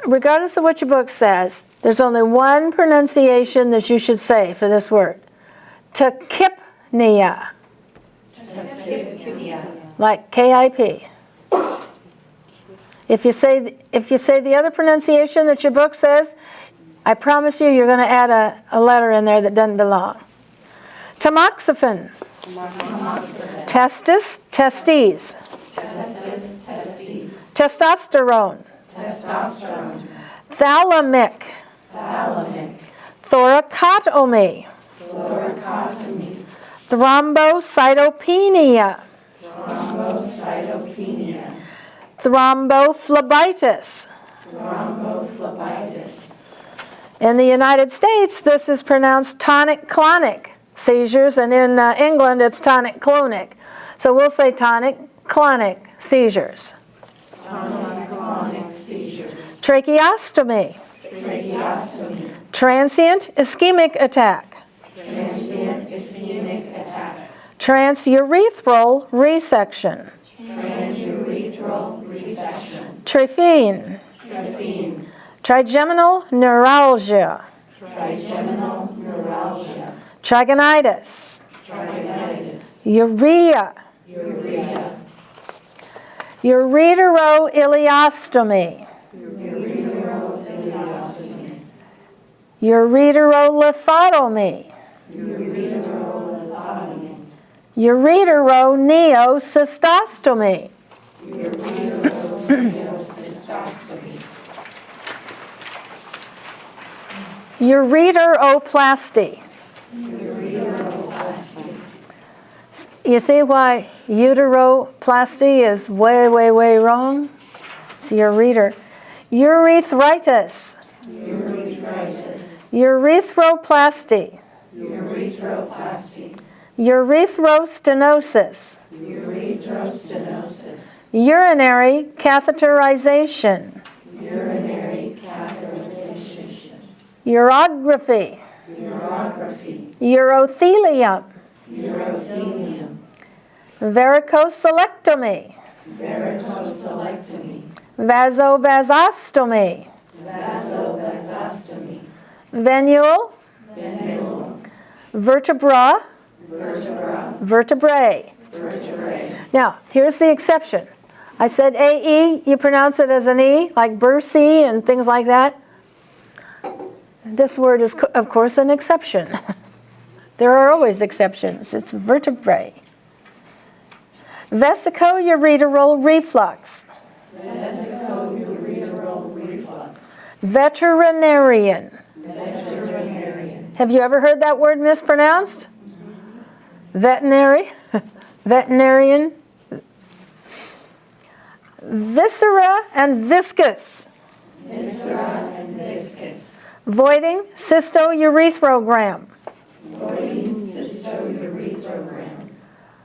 Regardless of what your book says, there's only one pronunciation that you should say for this word. Tachypnea. Like K-I-P. If you say the other pronunciation that your book says, I promise you, you're going to add a letter in there that doesn't belong. Tamoxifen. Testis, testes. Testosterone. Thalamic. Thoracotomy. Dichotomy. Thrombocytopenia. Thrombocytopenia. Thrombophlebitis. Thrombophlebitis. In the United States, this is pronounced tonic-clonic seizures, and in England, it's tonic-clonic. So we'll say tonic-clonic seizures. Tonic-clonic seizures. Tracheostomy. Tracheostomy. Transient ischemic attack. Transient ischemic attack. Transurethral resection. Transurethral resection. Trephine. Trephine. Trigeminal neuralgia. Trigeminal neuralgia. Trigonitis. Trigonitis. Urea. Urea. Ureteroileostomy. Ureteroileostomy. Ureterolithotomy. Ureterolithotomy. Ureteroneocystostomy. Ureteroneocystostomy. Ureteroplasty. Ureteroplasty. You see why uteroplasty is way, way, way wrong? It's ureter. Urethritis. Urethritis. Urethroplasty. Urethroplasty. Urethrostenosis. Urethrostenosis. Urinary catheterization. Urinary catheterization. Urography. Urography. Urothelium. Urothelium. Varicocelectomy. Varicocelectomy. Vasovasostomy. Vasovasostomy. Venule. Venule. Vertebra. Vertebra. Vertebrae. Vertebrae. Now, here's the exception. I said AE, you pronounce it as an E, like Bercy and things like that. This word is, of course, an exception. There are always exceptions. It's vertebrae. Vesicoureteral reflux. Vesicoureteral reflux. Veterinarian. Veterinarian. Have you ever heard that word mispronounced? Veterinary. Veterinarian. Viscera and viscous. Viscera and viscous. Voiding cystourethrogram. Voiding cystourethrogram.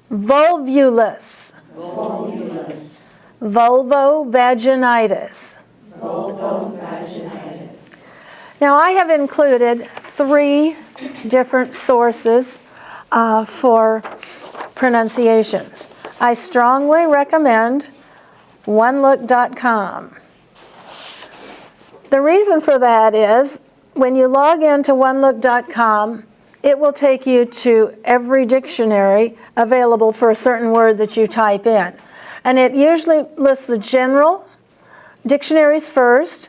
Volvulus. Volvulus. Vulvovaginitis. Vulvovaginitis. Now, I have included 3 different sources for pronunciations. I strongly recommend onelook.com. The reason for that is when you log into onelook.com, it will take you to every dictionary available for a certain word that you type in. And it usually lists the general dictionaries first,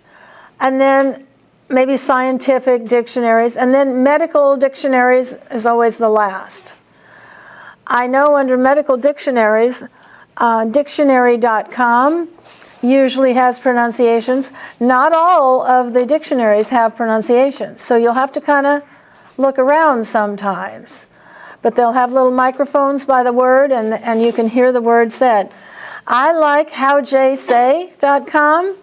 and then maybe scientific dictionaries, and then medical dictionaries is always the last. I know under medical dictionaries, dictionary.com usually has pronunciations. Not all of the dictionaries have pronunciations, so you'll have to kind of look around sometimes. But they'll have little microphones by the word, and you can hear the word said. I like howjaysay.com.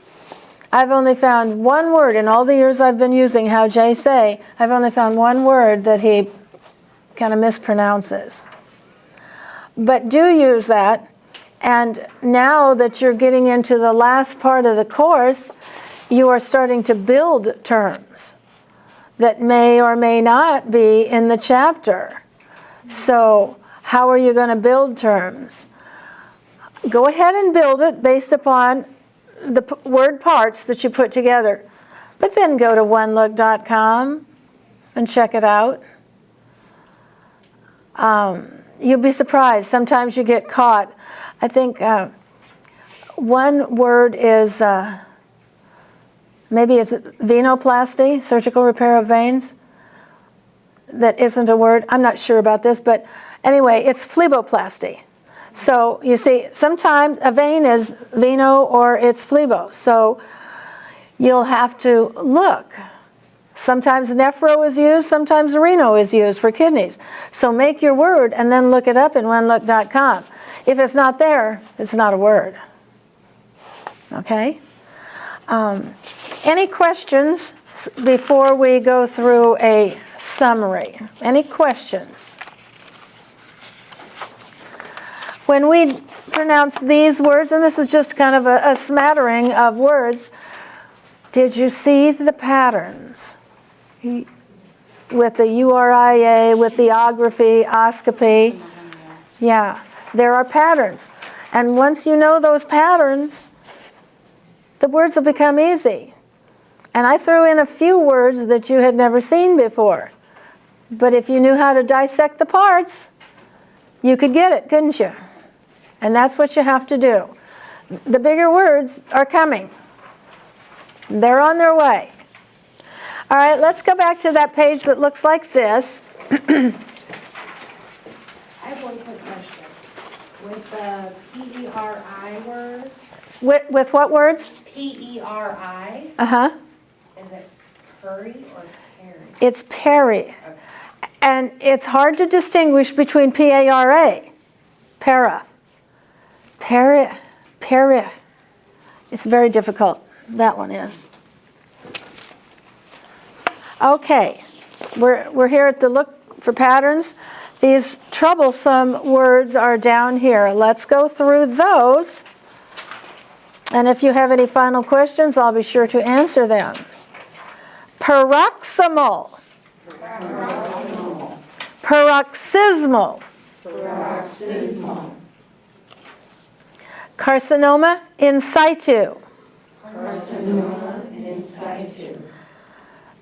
I've only found one word in all the years I've been using How Jay Say. I've only found one word that he kind of mispronounces. But do use that. And now that you're getting into the last part of the course, you are starting to build terms that may or may not be in the chapter. So how are you going to build terms? Go ahead and build it based upon the word parts that you put together. But then go to onelook.com and check it out. You'll be surprised. Sometimes you get caught. I think one word is, maybe it's venoplasty, surgical repair of veins. That isn't a word. I'm not sure about this, but anyway, it's phleboplasty. So you see, sometimes a vein is veno or it's phlebo. So you'll have to look. Sometimes nephro is used, sometimes renal is used for kidneys. So make your word and then look it up in onelook.com. If it's not there, it's not a word. Okay? Any questions before we go through a summary? Any questions? When we pronounce these words, and this is just kind of a smattering of words, did you see the patterns? With the URIA, with the ography, oscopy. Yeah, there are patterns. And once you know those patterns, the words will become easy. And I threw in a few words that you had never seen before. But if you knew how to dissect the parts, you could get it, couldn't you? And that's what you have to do. The bigger words are coming. They're on their way. All right, let's go back to that page that looks like this. I have one quick question. With the P-E-R-I words, With what words? P-E-R-I, Uh-huh. is it Puri or Perry? It's peri. And it's hard to distinguish between P-A-R-A. Para. Peri. It's very difficult. That one is. Okay. We're here at the look for patterns. These troublesome words are down here. Let's go through those. And if you have any final questions, I'll be sure to answer them. Paroxysmal. Paroxysmal. Carcinoma in situ.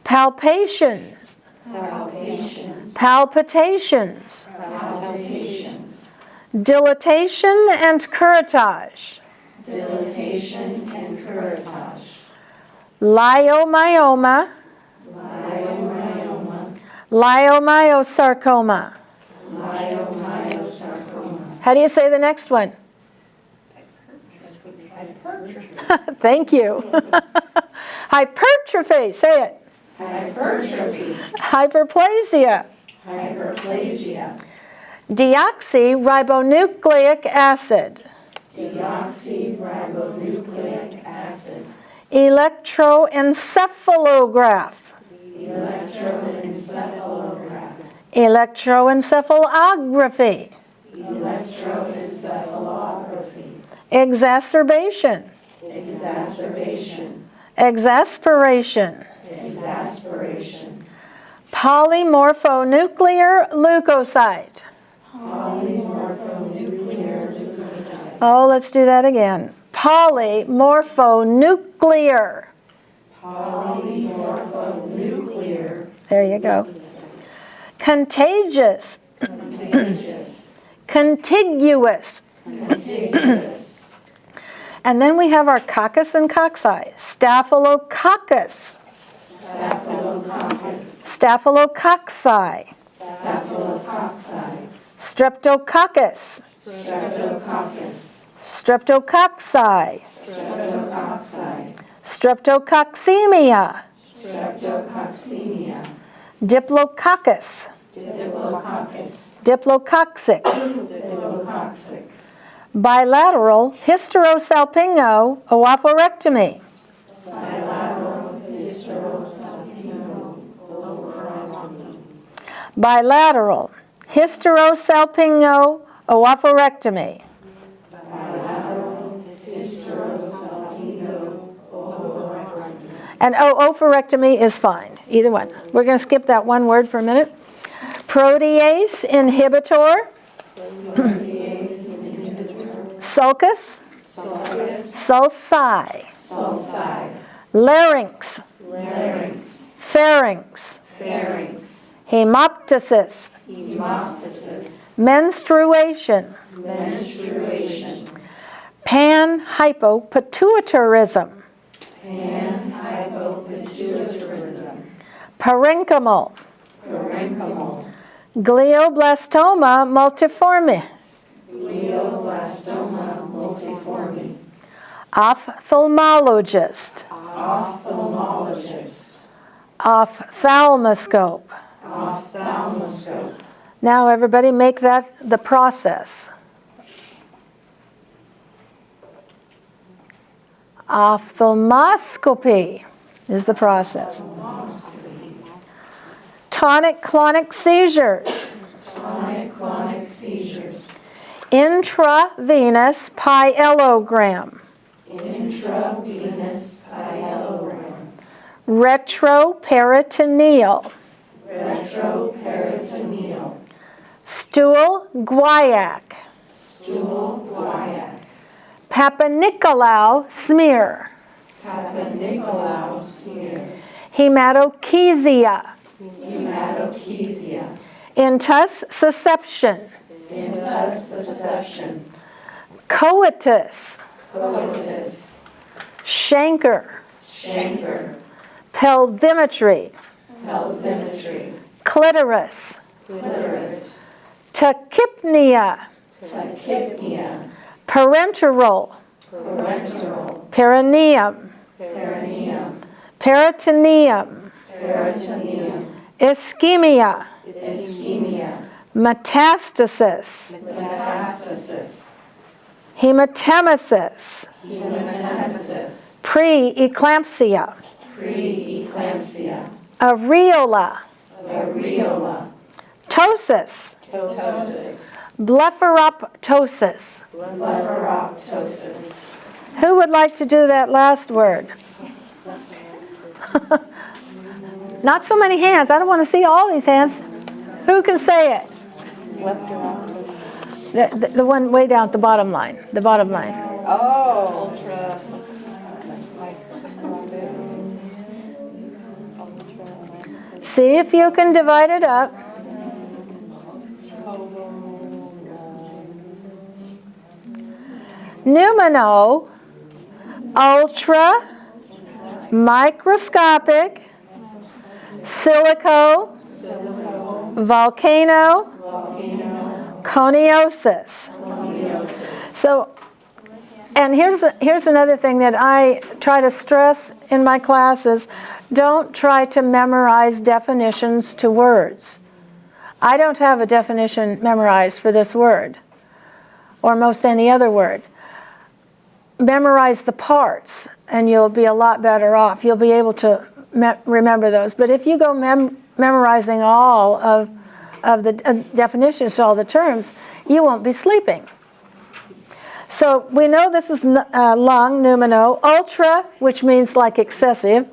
Palpations. Palpitations. Dilatation and curettage. Leiomyoma. Leiomyosarcoma. How do you say the next one? Thank you. Hypertrophy. Say it. Hypertrophy. Hyperplasia. Hyperplasia. Deoxyribonucleic acid. Deoxyribonucleic acid. Electroencephalograph. Electroencephalograph. Electroencephalography. Electroencephalography. Exacerbation. Exacerbation. Exasperation. Exasperation. Polymorphonuclear leukocyte. Polymorphonuclear leukocyte. Oh, let's do that again. Polymorphonuclear. Polymorphonuclear. There you go. Contagious. Contagious. Contiguous. Contiguous. And then we have our coccus and cocci. Staphylococcus. Staphylococcus. Staphylococci. Staphylococci. Streptococcus. Streptococcus. Streptococci. Streptococci. Streptococcemia. Streptococcemia. Diplococcus. Diplococcus. Diplococcic. Diplococcus. Bilateral hysterosalpingo oophorectomy. Bilateral hysterosalpingo oophorectomy. Bilateral hysterosalpingo oophorectomy. Bilateral hysterosalpingo oophorectomy. And oophorectomy is fine, either one. We're going to skip that one word for a minute. Protease inhibitor. Sulcus. Sulci. Sulci. Larynx. Larynx. Pharynx. Pharynx. Hemoptysis. Hemoptysis. Menstruation. Menstruation. Panhypopituitarism. Panhypopituitarism. Parenchymal. Parenchymal. Glioblastoma multiforme. Glioblastoma multiforme. Ophthalmologist. Ophthalmologist. Ophthalmoscope. Ophthalmoscope. Now everybody make that the process. Ophthalmoscopy is the process. Tonic-clonic seizures. Tonic-clonic seizures. Intravenous pyelogram. Intravenous pyelogram. Retroperitoneal. Retroperitoneal. Stool guaiac. Stool guaiac. Papa-Nicolau smear. Papa-Nicolau smear. Hematochezia. Hematochezia. Intussusception. Intussusception. Coitus. Coitus. Schenker. Schenker. Pelvimetry. Pelvimetry. Clitoris. Clitoris. Tachypnea. Tachypnea. Parenteral. Parenteral. Perineum. Perineum. Peritoneum. Peritoneum. Ischemia. Ischemia. Metastasis. Metastasis. Hematemesis. Hematemesis. Preeclampsia. Preeclampsia. Areola. Areola. Ptosis. Ptosis. Blepharoptosis. Blepharoptosis. Who would like to do that last word? Not so many hands. I don't want to see all these hands. Who can say it? The one way down at the bottom line. The bottom line. Oh. See if you can divide it up. Pneumono, ultra, microscopic, silico, volcano, coniosis. So, and here's another thing that I try to stress in my classes: don't try to memorize definitions to words. I don't have a definition memorized for this word, or most any other word. Memorize the parts, and you'll be a lot better off. You'll be able to remember those. But if you go memorizing all of the definitions to all the terms, you won't be sleeping. So we know this is lung, pneumono, ultra, which means like excessive,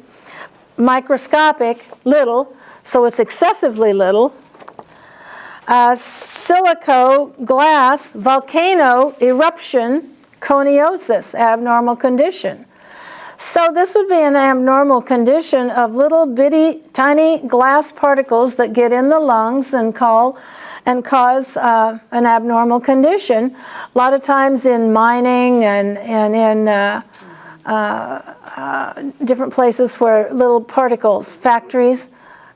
microscopic, little, so it's excessively little, silico, glass, volcano, eruption, coniosis, abnormal condition. So this would be an abnormal condition of little bitty tiny glass particles that get in the lungs and cause an abnormal condition. A lot of times in mining and in different places where little particles, factories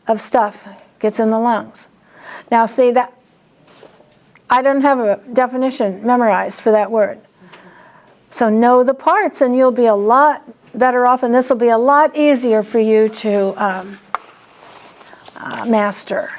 of stuff gets in the lungs. Now see that I don't have a definition memorized for that word. So know the parts and you'll be a lot better off, and this will be a lot easier for you to master.